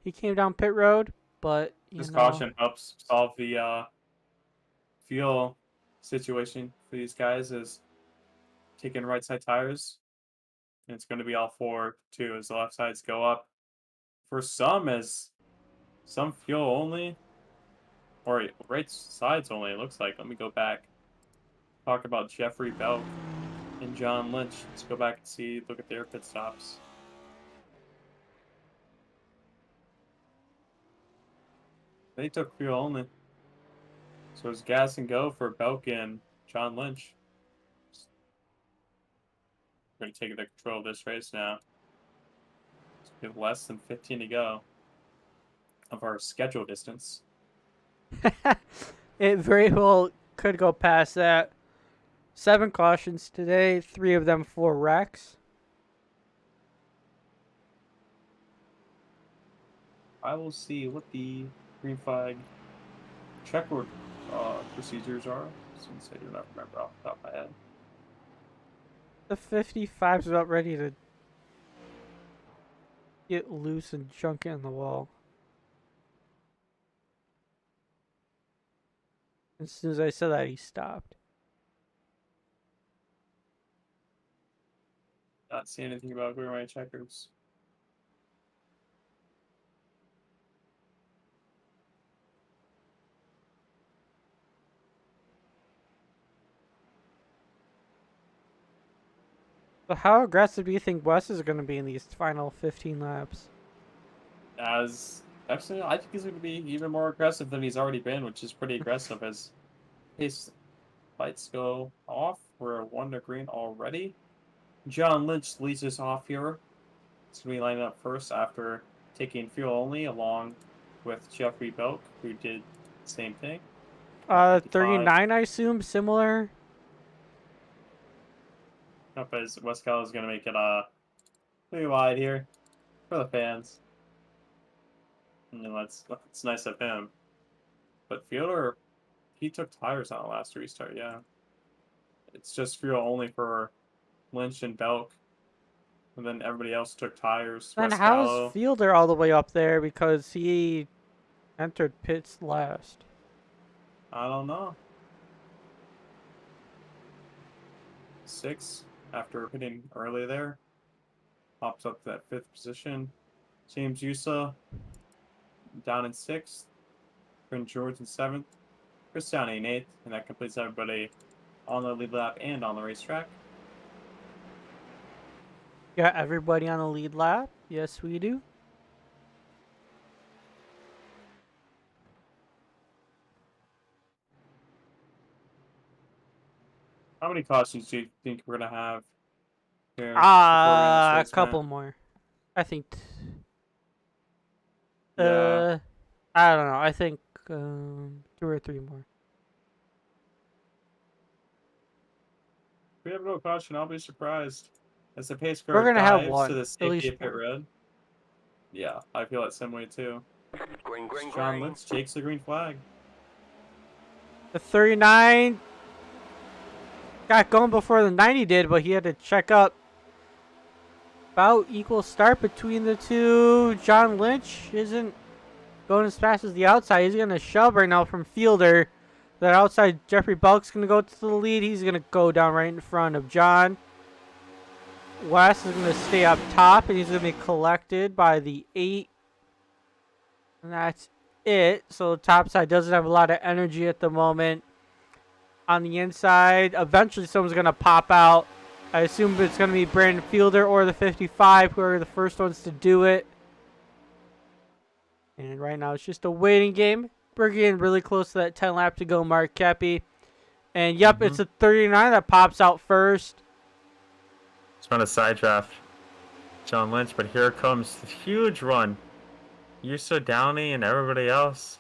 he came down pit road, but you This know. caution helps solve the fuel situation for these guys is taking right side tires. And it's going to be all 4 too as the left sides go up. For some, as some fuel only, or right sides only, it looks like. Let me go back. Talk about Jeffrey Belk and John Lynch. Let's go back and see, look at their pit stops. They took fuel only. So it's gas and go for Belk and John Lynch. We're going to take the control of this race now. We have less than 15 to go of our schedule distance. It very well could go past that. 7 cautions today, 3 of them for wrecks. I will see what the green flag checkerboard procedures are, since I do not remember off the top of my head. The 55's about ready to get loose and junk it in the wall. As soon as I said that, he stopped. Not see anything about green white checkers. So how aggressive do you think Wes is going to be in these final 15 laps? As actually, I think he's going to be even more aggressive than he's already been, which is pretty aggressive as his lights go off. We're 1 to green already. John Lynch leads us off here. It's going to be lining up first after taking fuel only, along with Jeffrey Belk, who did the same thing. 39, I assume, similar. Up as West Cal is going to make it pretty wide here for the fans. And that's nice of him. But Fielder, he took tires on the last restart, yeah. It's just fuel only for Lynch and Belk. And then everybody else took tires. Then West how's Gallo, Fielder all the way up there because he entered pits last? I don't know. 6 after hitting early there. Pops up to that 5th position. James Usa down in 6th. Bryn George in 7th. Chris Downey in 8th. And that completes everybody on the lead lap and on the racetrack. Got everybody on the lead lap? Yes, we do. How many cautions do you think we're going to have here? A couple more. I think. Yeah. I don't know. I think 2 or 3 more. If we have no caution, I'll be surprised. As the pace car We're gonna have dives one, to the at safety least of pit one. road. Yeah, I feel that same way too. John Lynch takes the green flag. The 39 got going before the 90 did, but he had to check up. About equal start between the two. John Lynch isn't going as fast as the outside. He's going to shove right now from Fielder. That outside, Jeffrey Belk's going to go to the lead. He's going to go down right in front of John. Wes is going to stay up top, and he's going to be collected by the 8. And that's it. So the top side doesn't have a lot of energy at the moment. On the inside, eventually someone's going to pop out. I assume it's going to be Brandon Fielder or the 55, who are the first ones to do it. And right now it's just a waiting game. We're getting really close to that 10 lap to go mark, Kepi. And yep, it's a 39 that pops out first. It's been a side draft, John Lynch, but here comes the huge run. Yusa Downey and everybody else.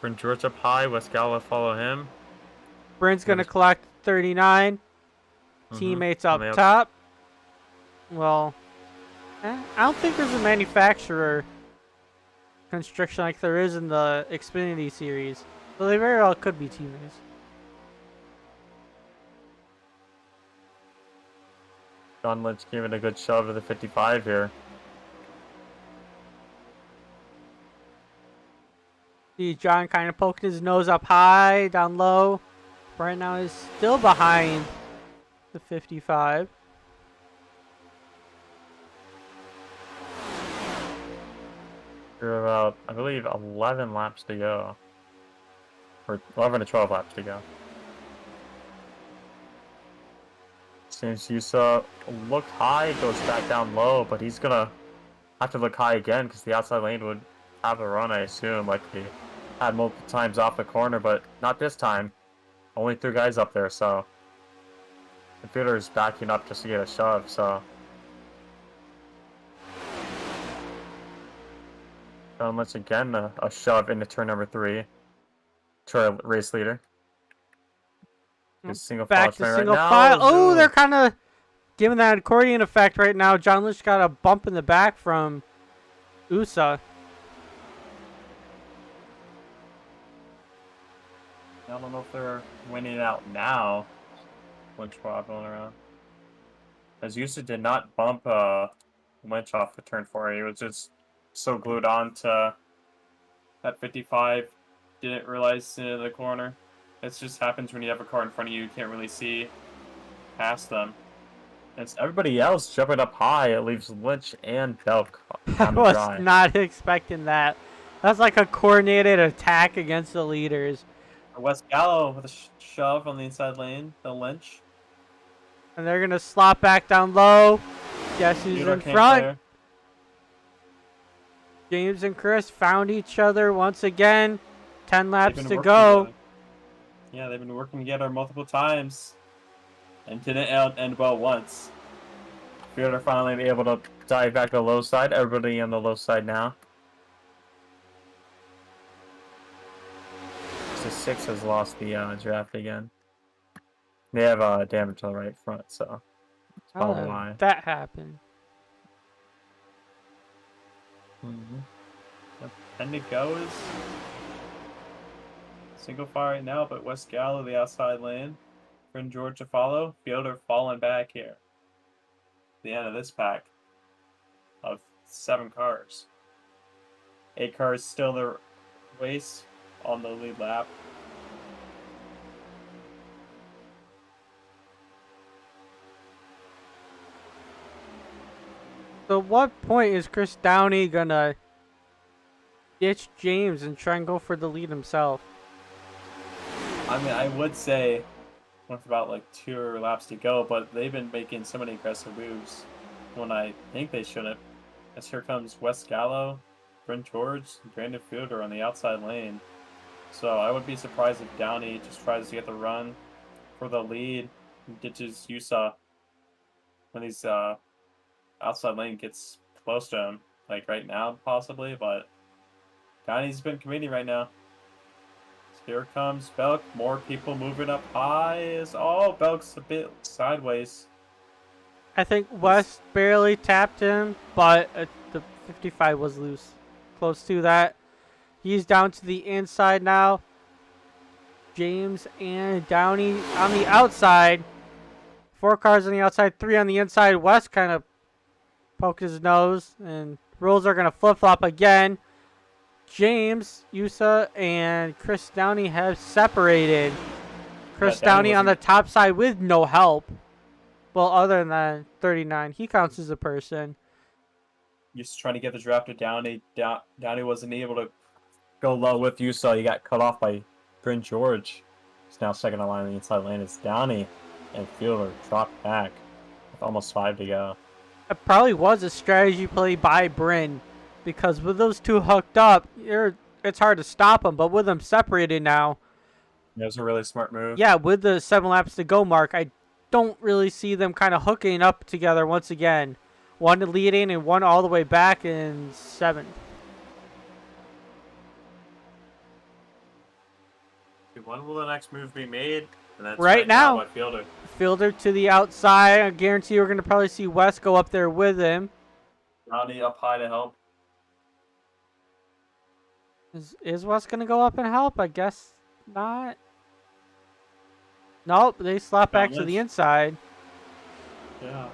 Bryn George up high, West Gallo follow him. Bryn's going to collect 39. Teammates up top. Well, I don't think there's a manufacturer constriction like there is in the Xfinity series. So they very well could be teammates. John Lynch giving a good shove to the 55 here. See John kind of poking his nose up high, down low. Right now he's still behind the 55. We're about, I believe, 11 laps to go. Or 11 to 12 laps to go. Seems Yusa looked high, goes back down low, but he's gonna have to look high again because the outside lane would have a run, I assume, like he had multiple times off the corner, but not this time. Only 3 guys up there, so the fielder is backing up just to get a shove, so once again a shove into turn number 3 to our race leader. His single Back file to right single now. file. Oh, they're kind of giving that accordion effect right now. John Lynch got a bump in the back from USA. I don't know if they're winning it out now. Lynch going around. As Yusa did not bump Lynch off the turn 4. He was just so glued on to that 55. Didn't realize into the corner. It just happens when you have a car in front of you. You can't really see past them. It's everybody else jumping up high. It leaves Lynch and Belk I on the was drive. not expecting that. That's like a coordinated attack against the leaders. West Gallo with a shove on the inside lane. The Lynch. And they're going to slop back down low. Guess who's in front? There. James and Chris found each other once again. 10 laps to go. Together. Yeah, they've been working together multiple times. And didn't end well once. Fielder finally able to dive back to the low side. Everybody on the low side now. So 6 has lost the draft again. They have damage on the right front, so that's probably why. That happened. 10 to go is single file right now, but West Gallo, the outside lane. Bryn George to follow. Fielder falling back here. The end of this pack of 7 cars. 8 cars still in the race on the lead lap. So what point is Chris Downey gonna ditch James and try and go for the lead himself? I mean, I would say with about like 2 laps to go, but they've been making so many aggressive moves when I think they shouldn't. As here comes West Gallo, Bryn George, and Brandon Fielder on the outside lane. So I would be surprised if Downey just tries to get the run for the lead and ditches Yusa when these outside lane gets close to him, like right now possibly, but Downey's been committing right now. So here comes Belk, more people moving up high. Belk's a bit sideways. I think West barely tapped him, but the 55 was loose. close to that. He's down to the inside now. James and Downey on the outside. 4 cars on the outside, 3 on the inside. West kind of poked his nose, and rules are going to flip-flop again. James, Yusa, and Chris Downey have separated. Chris Downey on the top side with no help. Well, other than 39, he counts as a person. Just trying to get the draft to Downey. Downey wasn't able to go low with Yusa. He got cut off by Bryn George. He's now second in line on the inside lane. It's Downey and Fielder dropped back with almost 5 to go. It probably was a strategy play by Bryn, because with those two hooked up, it's hard to stop them. But with them separated now, It was a really smart move. yeah, with the 7 laps to go mark, I don't really see them kind of hooking up together once again. One leading and one all the way back in 7th. When will the next move be made? And that's Right now. by Fielder. Fielder to the outside. I guarantee we're going to probably see West go up there with him. Downey up high to help. Is West going to go up and help? I guess not. Nope, they slap back to the inside. Yeah.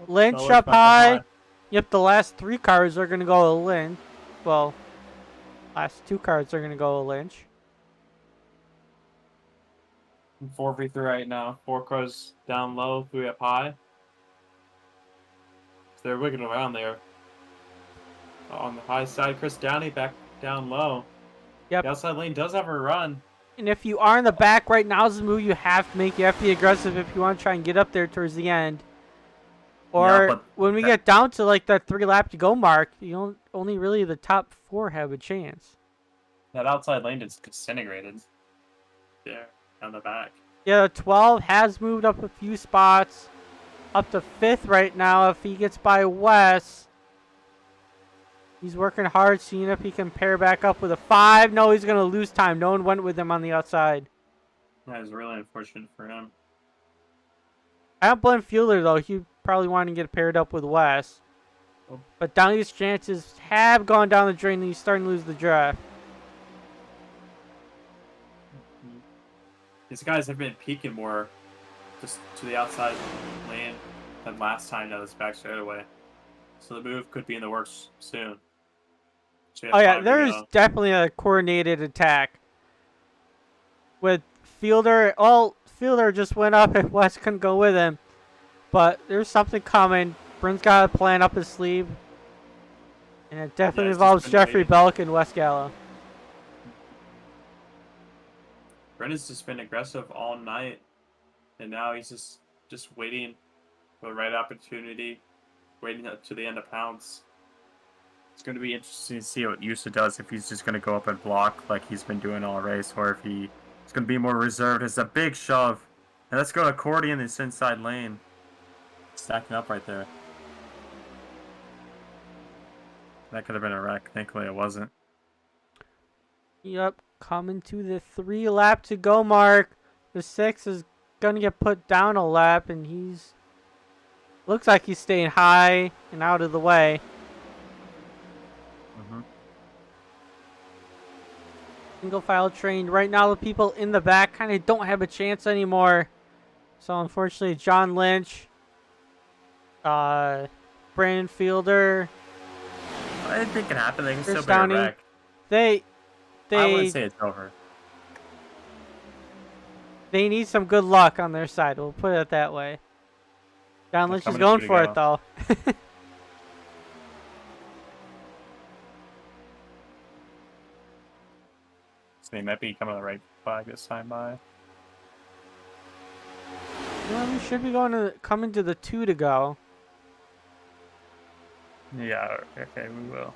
Lynch Lynch up back high. up Yep, the last 3 cars are going to go to Lynch. Well, last 2 cars are going to go to Lynch. 4v3 right now. 4 cars down low, 3 up high. So they're wiggling around there. On the high side, Chris Downey back down low. Yep. The outside lane does have a run. And if you are in the back right now, is the move you have to make. You have to be aggressive if you want to try and get up there towards the end. Or Yeah, when we get down to like that 3 lap to go mark, only really the top 4 have a chance. That outside lane is disintegrated. There, on the back. Yeah, 12 has moved up a few spots. Up to 5th right now if he gets by West. He's working hard, seeing if he can pair back up with a 5. No, he's going to lose time. No one went with him on the outside. That was really unfortunate for him. I don't blame Fielder, though. He probably wanted to get paired up with West. Oh. But Downey's chances have gone down the drain, and he's starting to lose the draft. These guys have been peeking more just to the outside lane than last time down this back straightaway. So the move could be in the works soon. So Oh, yeah, there's definitely a coordinated attack. With Fielder, Fielder just went up and West couldn't go with him. But there's something coming. Bryn's got a plan up his sleeve. And it definitely involves Jeffrey Belk and West Gallo. Bryn has just been aggressive all night. And now he's just waiting for the right opportunity. Waiting up to the end of pounce. It's going to be interesting to see what Yusa does, if he's just going to go up and block like he's been doing all race, or if he's going to be more reserved. It's a big shove. And let's go accordion this inside lane. Stacking up right there. That could have been a wreck. Thankfully it wasn't. Yep, coming to the 3 lap to go mark. The 6 is going to get put down a lap, and he's... Looks like he's staying high and out of the way. Single file train. Right now, the people in the back kind of don't have a chance anymore. So, unfortunately, John Lynch, Brandon Fielder, I didn't think it happened. They can Chris still be a Downey, wreck. they I wouldn't say it's over. They need some good luck on their side. We'll put it that way. John Lynch is going for it, though. So they might be coming to the right flag this time by. Well, we should be coming to the 2 to go. Yeah, okay, we will.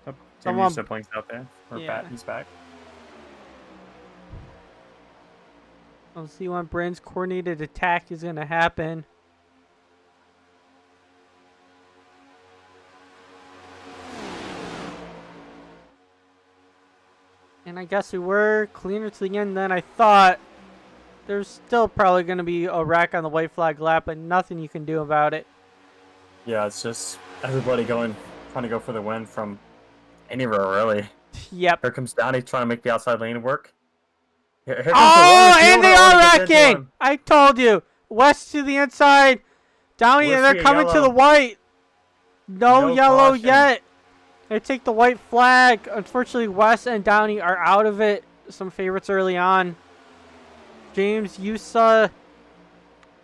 Oh, Someone- siblings out there. Or Yeah. He's back. We'll see when Bryn's coordinated attack is going to happen. And I guess we were cleaner to the end than I thought. There's still probably going to be a wreck on the white flag lap, but nothing you can do about it. Yeah, it's just Everybody trying to go for the win from anywhere, really. Yep. Here comes Downey trying to make the outside lane work. Here comes Oh, the and they are wrecking! I told you. West to the inside. Downey, and they're coming to the white. No yellow caution. yet. They take the white flag. Unfortunately, West and Downey are out of it. Some favorites early on. James Yusa,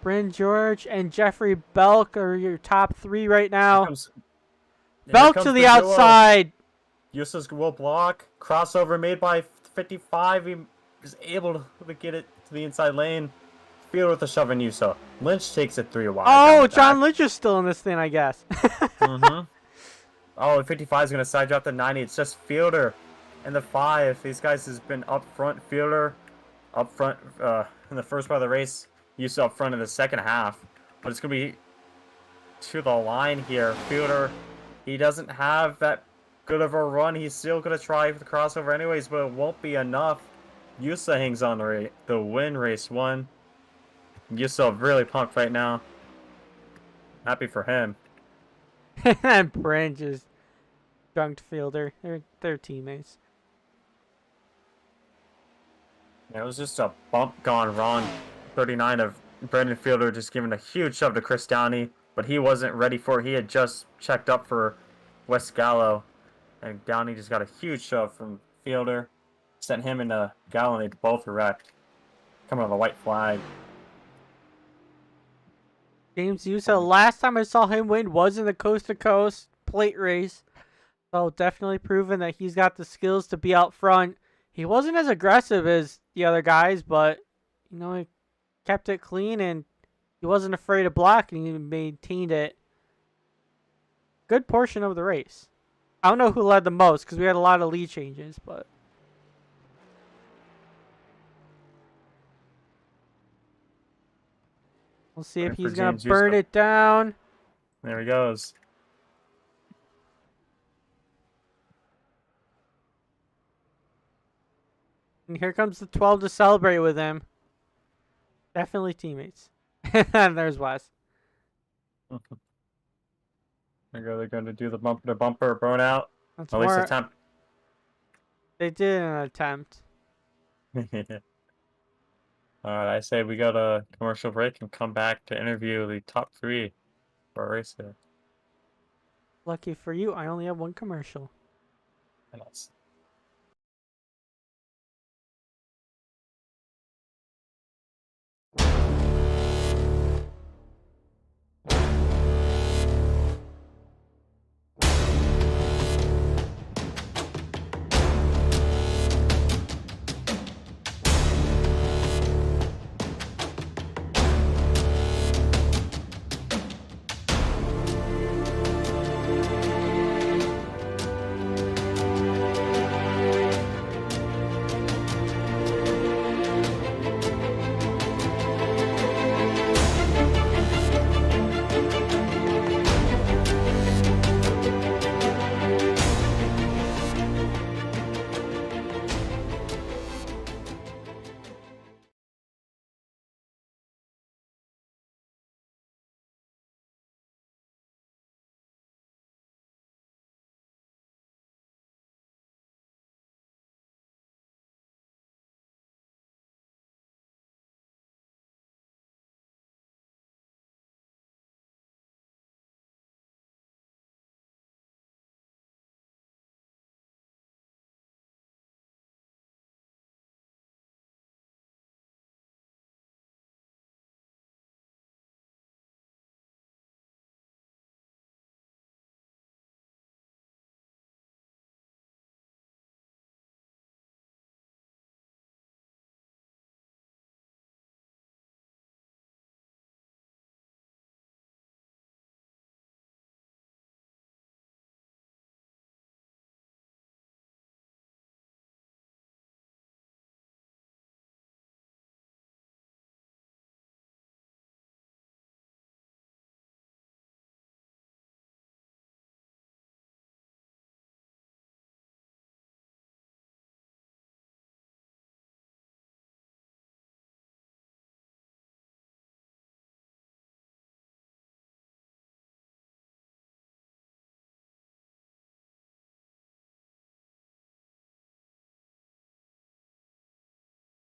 Bryn George, and Jeffrey Belk are your top 3 right now. Belk to the outside. Yusa's will block. Crossover made by 55. He is able to get it to the inside lane. Fielder with a shove and Yusa. Lynch takes it 3 wide. Oh, John Lynch is still in this thing, I guess. Mm-hmm. Oh, 55 is going to side drop the 90. It's just Fielder and the 5. These guys has been up front. Fielder up front in the first part of the race. Yusa up front in the second half. But it's going to be to the line here. Fielder, he doesn't have that good of a run. He's still going to try for the crossover anyways, but it won't be enough. Yusa hangs on the win, race 1. Yusa really pumped right now. Happy for him. And Bryn just dunked Fielder. They're teammates. Yeah, it was just a bump gone wrong. 39 of Brandon Fielder just giving a huge shove to Chris Downey, but he wasn't ready for it. He had just checked up for West Gallo, and Downey just got a huge shove from Fielder. Sent him into Gallo, and they both were wrecked. Coming on the white flag. James Yusa, last time I saw him win was in the coast-to-coast plate race. So definitely proven that he's got the skills to be out front. He wasn't as aggressive as the other guys, but, you know, he kept it clean and he wasn't afraid to block and he maintained it. Good portion of the race. I don't know who led the most because we had a lot of lead changes, but... We'll see if he's going to burn it down. There he goes. And here comes the 12 to celebrate with him. Definitely teammates. And there's Wes. There you go. They're going to do the bumper burnout. That's At least attempt. They did an attempt. Alright, I say we go to commercial break and come back to interview the top 3 for our race here. Lucky for you, I only have 1 commercial. Nice.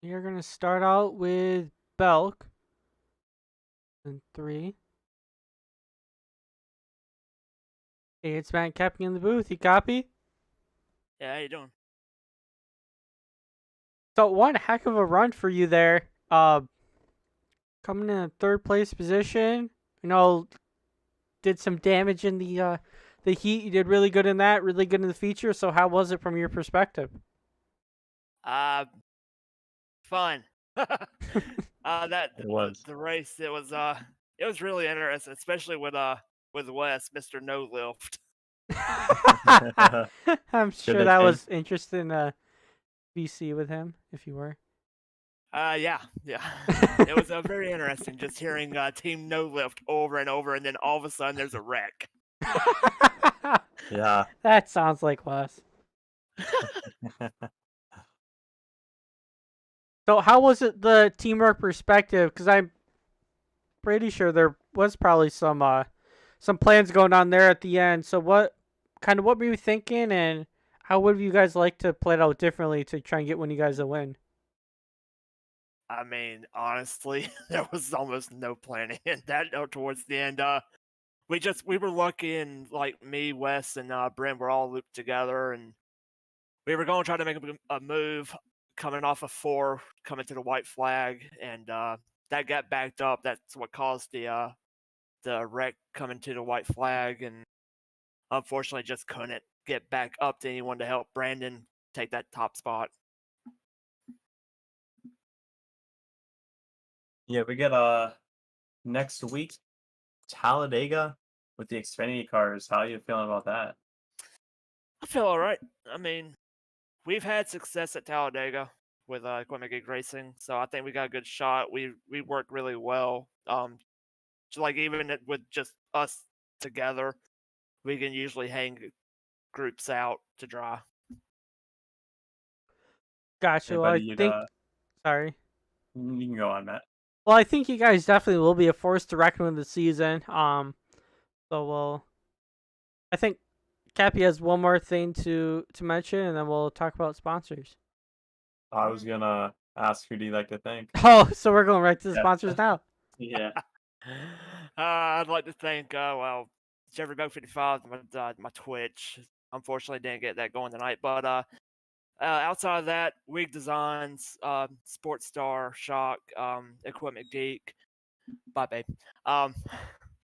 You're going to start out with Belk. And 3. Hey, it's Matt Kepke in the booth. You copy? Yeah, how you doing? So one heck of a run for you there. Coming in a third place position. You know, did some damage in the heat. You did really good in that. Really good in the feature. So how was it from your perspective? Fun. That It was. the race. It was really interesting, especially with Wes, Mr. No Lift. I'm sure they that change? was interesting. BC with him, if you were. Yeah. It was very interesting just hearing Team No Lift over and over, and then all of a sudden there's a wreck. Yeah. That sounds like Wes. So how was it the teamwork perspective? Because I'm pretty sure there was probably some plans going on there at the end. So what were you thinking, and how would you guys like to play it out differently to try and get one of you guys a win? I mean, honestly, there was almost no planning in that towards the end. We were lucky, and like me, Wes, and Brent were all looped together, and we were going to try to make a move coming off of 4, coming to the white flag, and that got backed up. That's what caused the wreck coming to the white flag, and unfortunately just couldn't get back up to anyone to help Brandon take that top spot. Yeah, we get next week Talladega with the Xfinity cars. How are you feeling about that? I feel all right. I mean, we've had success at Talladega with Equipment Geek Racing, so I think we got a good shot. We worked really well. Like even with just us together, we can usually hang groups out to dry. Gotcha. Well, Anybody I you'd, think. Sorry. you can go on, Matt. Well, I think you guys definitely will be a force to reckon with this season. I think Cappy has one more thing to mention, and then we'll talk about sponsors. I was gonna ask, who do you like to thank? Oh, so we're going right to the Yeah. sponsors now. Yeah. I'd like to thank Jeffrey Buck 55, my Twitch. Unfortunately, didn't get that going tonight, but outside of that, Wig Designs, Sports Star, Shock, Equipment Geek, bye babe,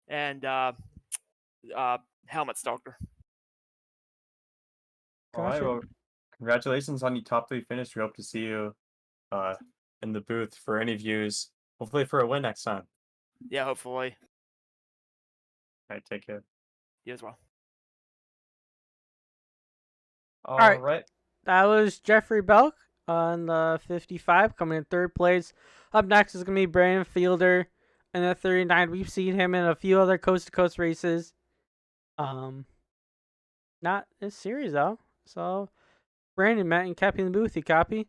and Helmet Stalker. All right. Gotcha. Well, congratulations on your top 3 finish. We hope to see you in the booth for any views. Hopefully for a win next time. Yeah, hopefully. All right. Take care. You as well. All right. right. That was Jeffrey Belk on the 55, coming in third place. Up next is going to be Brandon Fielder in the 39. We've seen him in a few other coast-to-coast races. Not this series, though. So, Brandon, Matt, and Cappy in the booth. You copy?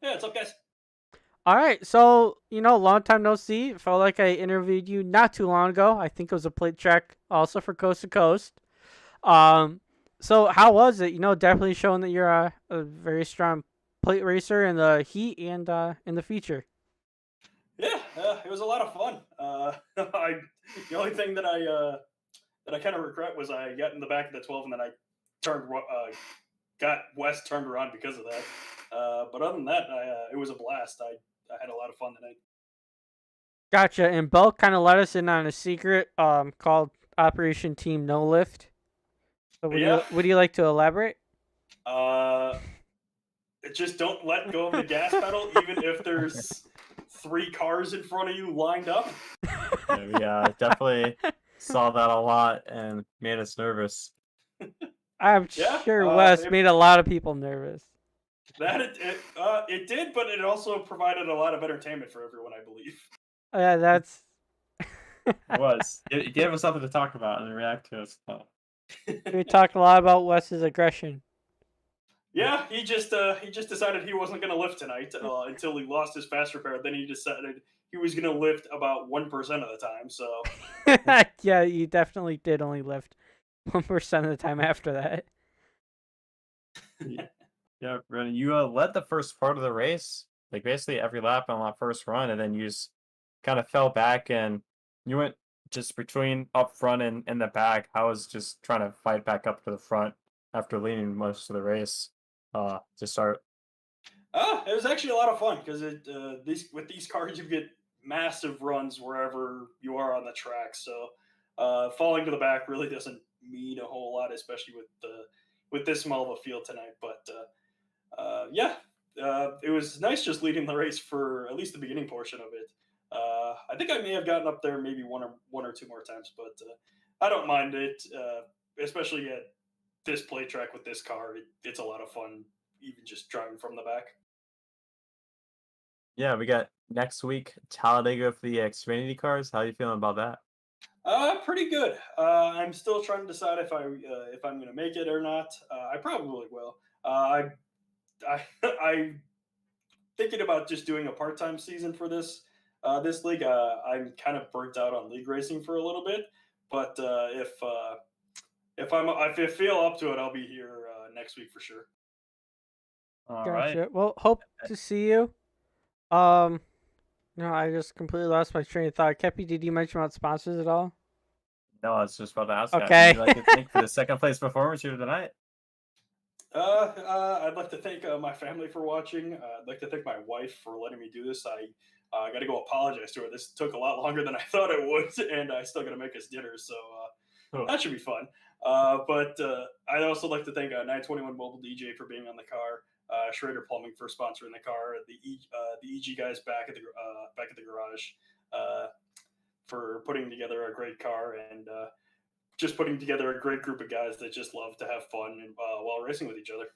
Yeah, what's up, guys? All right. So, long time no see. Felt like I interviewed you not too long ago. I think it was a plate check also for Coast to Coast. So how was it? Definitely showing that you're a very strong plate racer in the heat and in the feature. Yeah, it was a lot of fun. The only thing that I kind of regret was I got in the back of the 12 and then I got West turned around because of that. But other than that, it was a blast. I had a lot of fun tonight. Gotcha. And Belk kind of let us in on a secret called Operation Team No Lift. So would you like to elaborate? Just don't let go of the gas pedal, even if there's 3 cars in front of you lined up. Yeah, definitely saw that a lot and made us nervous. I'm sure Wes made a lot of people nervous. That it did, but it also provided a lot of entertainment for everyone, I believe. Yeah, that's. It was. It gave us something to talk about and react to. So. We talked a lot about Wes's aggression. Yeah, he just decided he wasn't going to lift tonight until he lost his fast repair. Then he decided he was going to lift about 1% of the time. So yeah, you definitely did only lift 1% of the time after that. Yeah, Brennan, you led the first part of the race. like basically every lap on that first run, and then you just kind of fell back and you went just between up front and in the back. I was just trying to fight back up to the front after leading most of the race to start. It was actually a lot of fun because these cars you get massive runs wherever you are on the track. So falling to the back really doesn't mean a whole lot, especially with this small of a field tonight. But yeah, it was nice just leading the race for at least the beginning portion of it. I think I may have gotten up there maybe one or two more times, but I don't mind it, especially at this play track with this car. It's a lot of fun, even just driving from the back. Yeah, we got next week Talladega for the Xfinity cars. How are you feeling about that? Pretty good. I'm still trying to decide if I'm going to make it or not. I probably will. I'm thinking about just doing a part-time season for this league. I'm kind of burnt out on league racing for a little bit, but if I feel up to it, I'll be here next week for sure. All right. Gotcha. Well, hope to see you. No, I just completely lost my train of thought. Kepi, did you mention about sponsors at all? No, I was just about to ask that. Okay. Would you like to thank for the second place performance here tonight? I'd like to thank my family for watching. I'd like to thank my wife for letting me do this. I got to go apologize to her. This took a lot longer than I thought it would, and I still got to make us dinner, so Cool. that should be fun. But I'd also like to thank 921 Mobile DJ for being on the car, Schrader Plumbing for sponsoring the car, the EG guys back at the garage for putting together a great car, and just putting together a great group of guys that just love to have fun while racing with each other.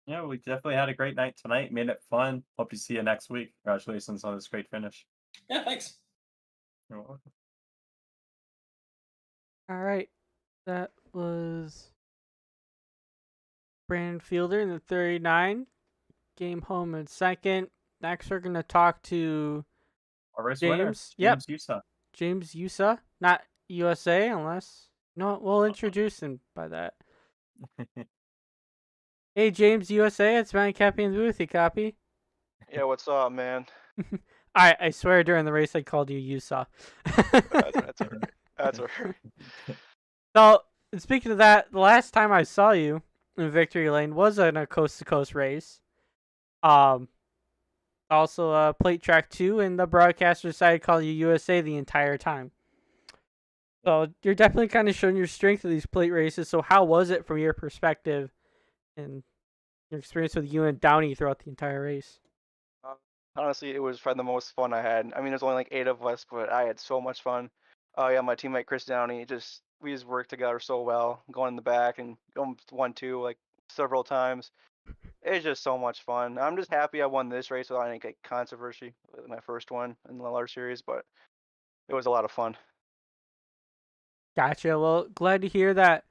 Yeah, we definitely had a great night tonight. Made it fun. Hope to see you next week. Congratulations on this great finish. Yeah, thanks. You're welcome. All right. That was Brandon Fielder in the 39. Game home in second. Next, we're going to talk to Our race winner, James. Yep. James Yusa. James USA. Not USA, unless. No, we'll introduce him by that. Hey, James USA. It's Ryan Cappy in the booth. You copy? Yeah, what's up, man? I swear during the race I called you USA. That's all right. That's all right. So, speaking of that, the last time I saw you in Victory Lane was in a coast-to-coast race. Also plate track 2, and the broadcaster decided to call you USA the entire time. So, you're definitely kind of showing your strength of these plate races. So, how was it from your perspective and your experience with you and Downey throughout the entire race? Honestly, it was probably the most fun I had. I mean, there's only like 8 of us, but I had so much fun. Yeah, my teammate Chris Downey, we just worked together so well, going in the back and going 1-2 like several times. It's just so much fun. I'm just happy I won this race without any like controversy. My first one in the LR series, but it was a lot of fun. Gotcha. Well, glad to hear that.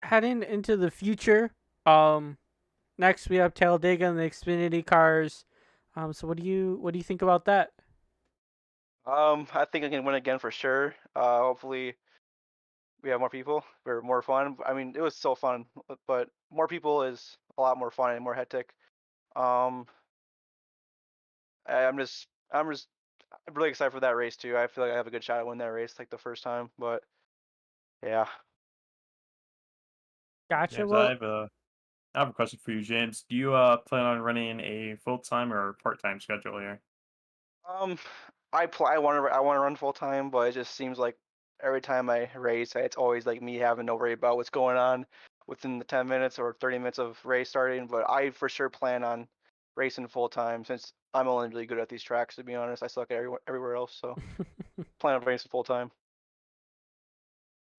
Heading into the future, next we have Talladega and the Xfinity cars. So what do you think about that? I think I can win again for sure. Hopefully we have more people or more fun. I mean, it was so fun, but more people is a lot more fun and more hectic. I'm just really excited for that race too. I feel like I have a good shot at winning that race like the first time, but yeah. Gotcha. James, Well, I have a question for you, James. Do you plan on running a full-time or part-time schedule here? I want to run full time, but it just seems like every time I race, it's always like me having to worry about what's going on within the 10 minutes or 30 minutes of race starting. But I for sure plan on racing full time since I'm only really good at these tracks. To be honest, I suck at everywhere else, so plan on racing full time.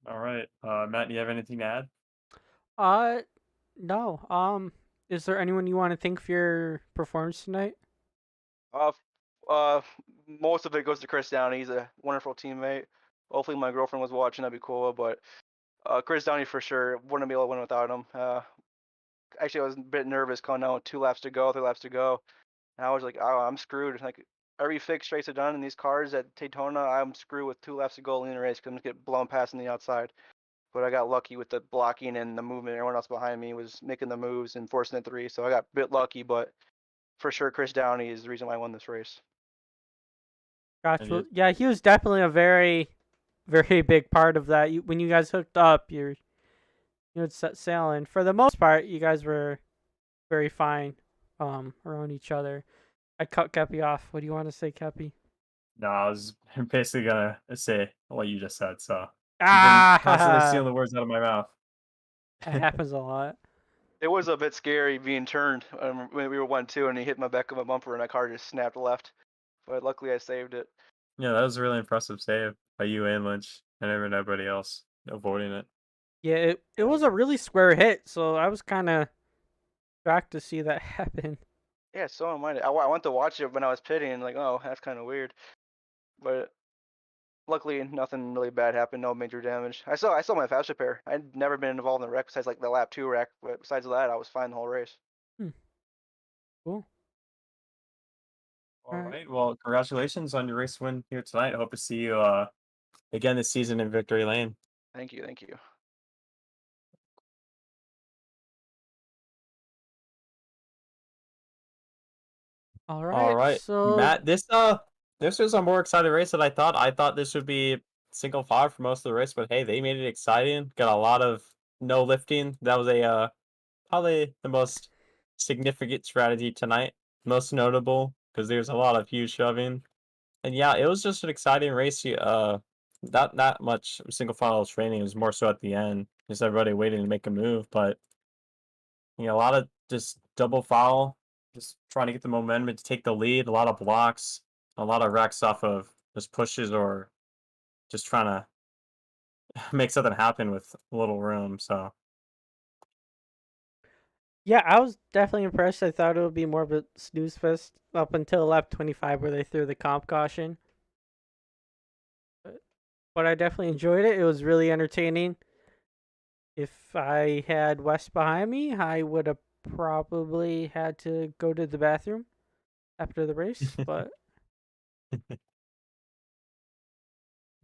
All right. Matt, do you have anything to add? no. Is there anyone you want to thank for your performance tonight? Uh, uh, most of it goes to Chris Downey. He's a wonderful teammate. Hopefully my girlfriend was watching. That'd be cool. But Chris Downey for sure wouldn't be able to win without him. Actually, I was a bit nervous coming out with 2 laps to go, 3 laps to go. And I was like, oh, I'm screwed. Like every fixed race I've done in these cars at Daytona, I'm screwed with 2 laps to go in the race because I'm gonna get blown past on the outside. but I got lucky with the blocking and the movement. Everyone else behind me was making the moves and forcing the 3, so I got a bit lucky, but for sure Chris Downey is the reason why I won this race. Gotcha. Yeah, he was definitely a very, very big part of that. When you guys hooked up, you would set sail, and for the most part, you guys were very fine around each other. I cut Kepi off. What do you want to say, Kepi? No, I was basically gonna say what you just said. So you've been constantly stealing the words out of my mouth. That happens a lot. It was a bit scary being turned when we were 1-2 and he hit my back of my bumper and my car just snapped left. But luckily I saved it. Yeah, that was a really impressive save by you and Lynch and everybody else avoiding it. Yeah, it was a really square hit, so I was kind of shocked to see that happen. Yeah, so am I. I went to watch it when I was pitting and like, oh, that's kind of weird. But luckily nothing really bad happened, no major damage. I saw my fast repair. I'd never been involved in a wreck besides like the lap 2 wreck, but besides that I was fine the whole race. Cool. All right. Well, congratulations on your race win here tonight. I hope to see you again this season in Victory Lane. Thank you. All right. All right, So Matt, this was a more exciting race than I thought. I thought this would be single file for most of the race, but hey, they made it exciting. Got a lot of no lifting. That was a probably the most significant strategy tonight, most notable because there's a lot of huge shoving. And yeah, it was just an exciting race. Not much single file training. It was more so at the end, just everybody waiting to make a move. But a lot of just double foul, just trying to get the momentum to take the lead. A lot of blocks, a lot of wrecks off of just pushes or just trying to make something happen with little room. So yeah, I was definitely impressed. I thought it would be more of a snooze fest up until lap 25 where they threw the comp caution. But I definitely enjoyed it. It was really entertaining. If I had West behind me, I would have probably had to go to the bathroom after the race. But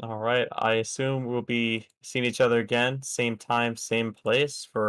all right, I assume we'll be seeing each other again, same time, same place for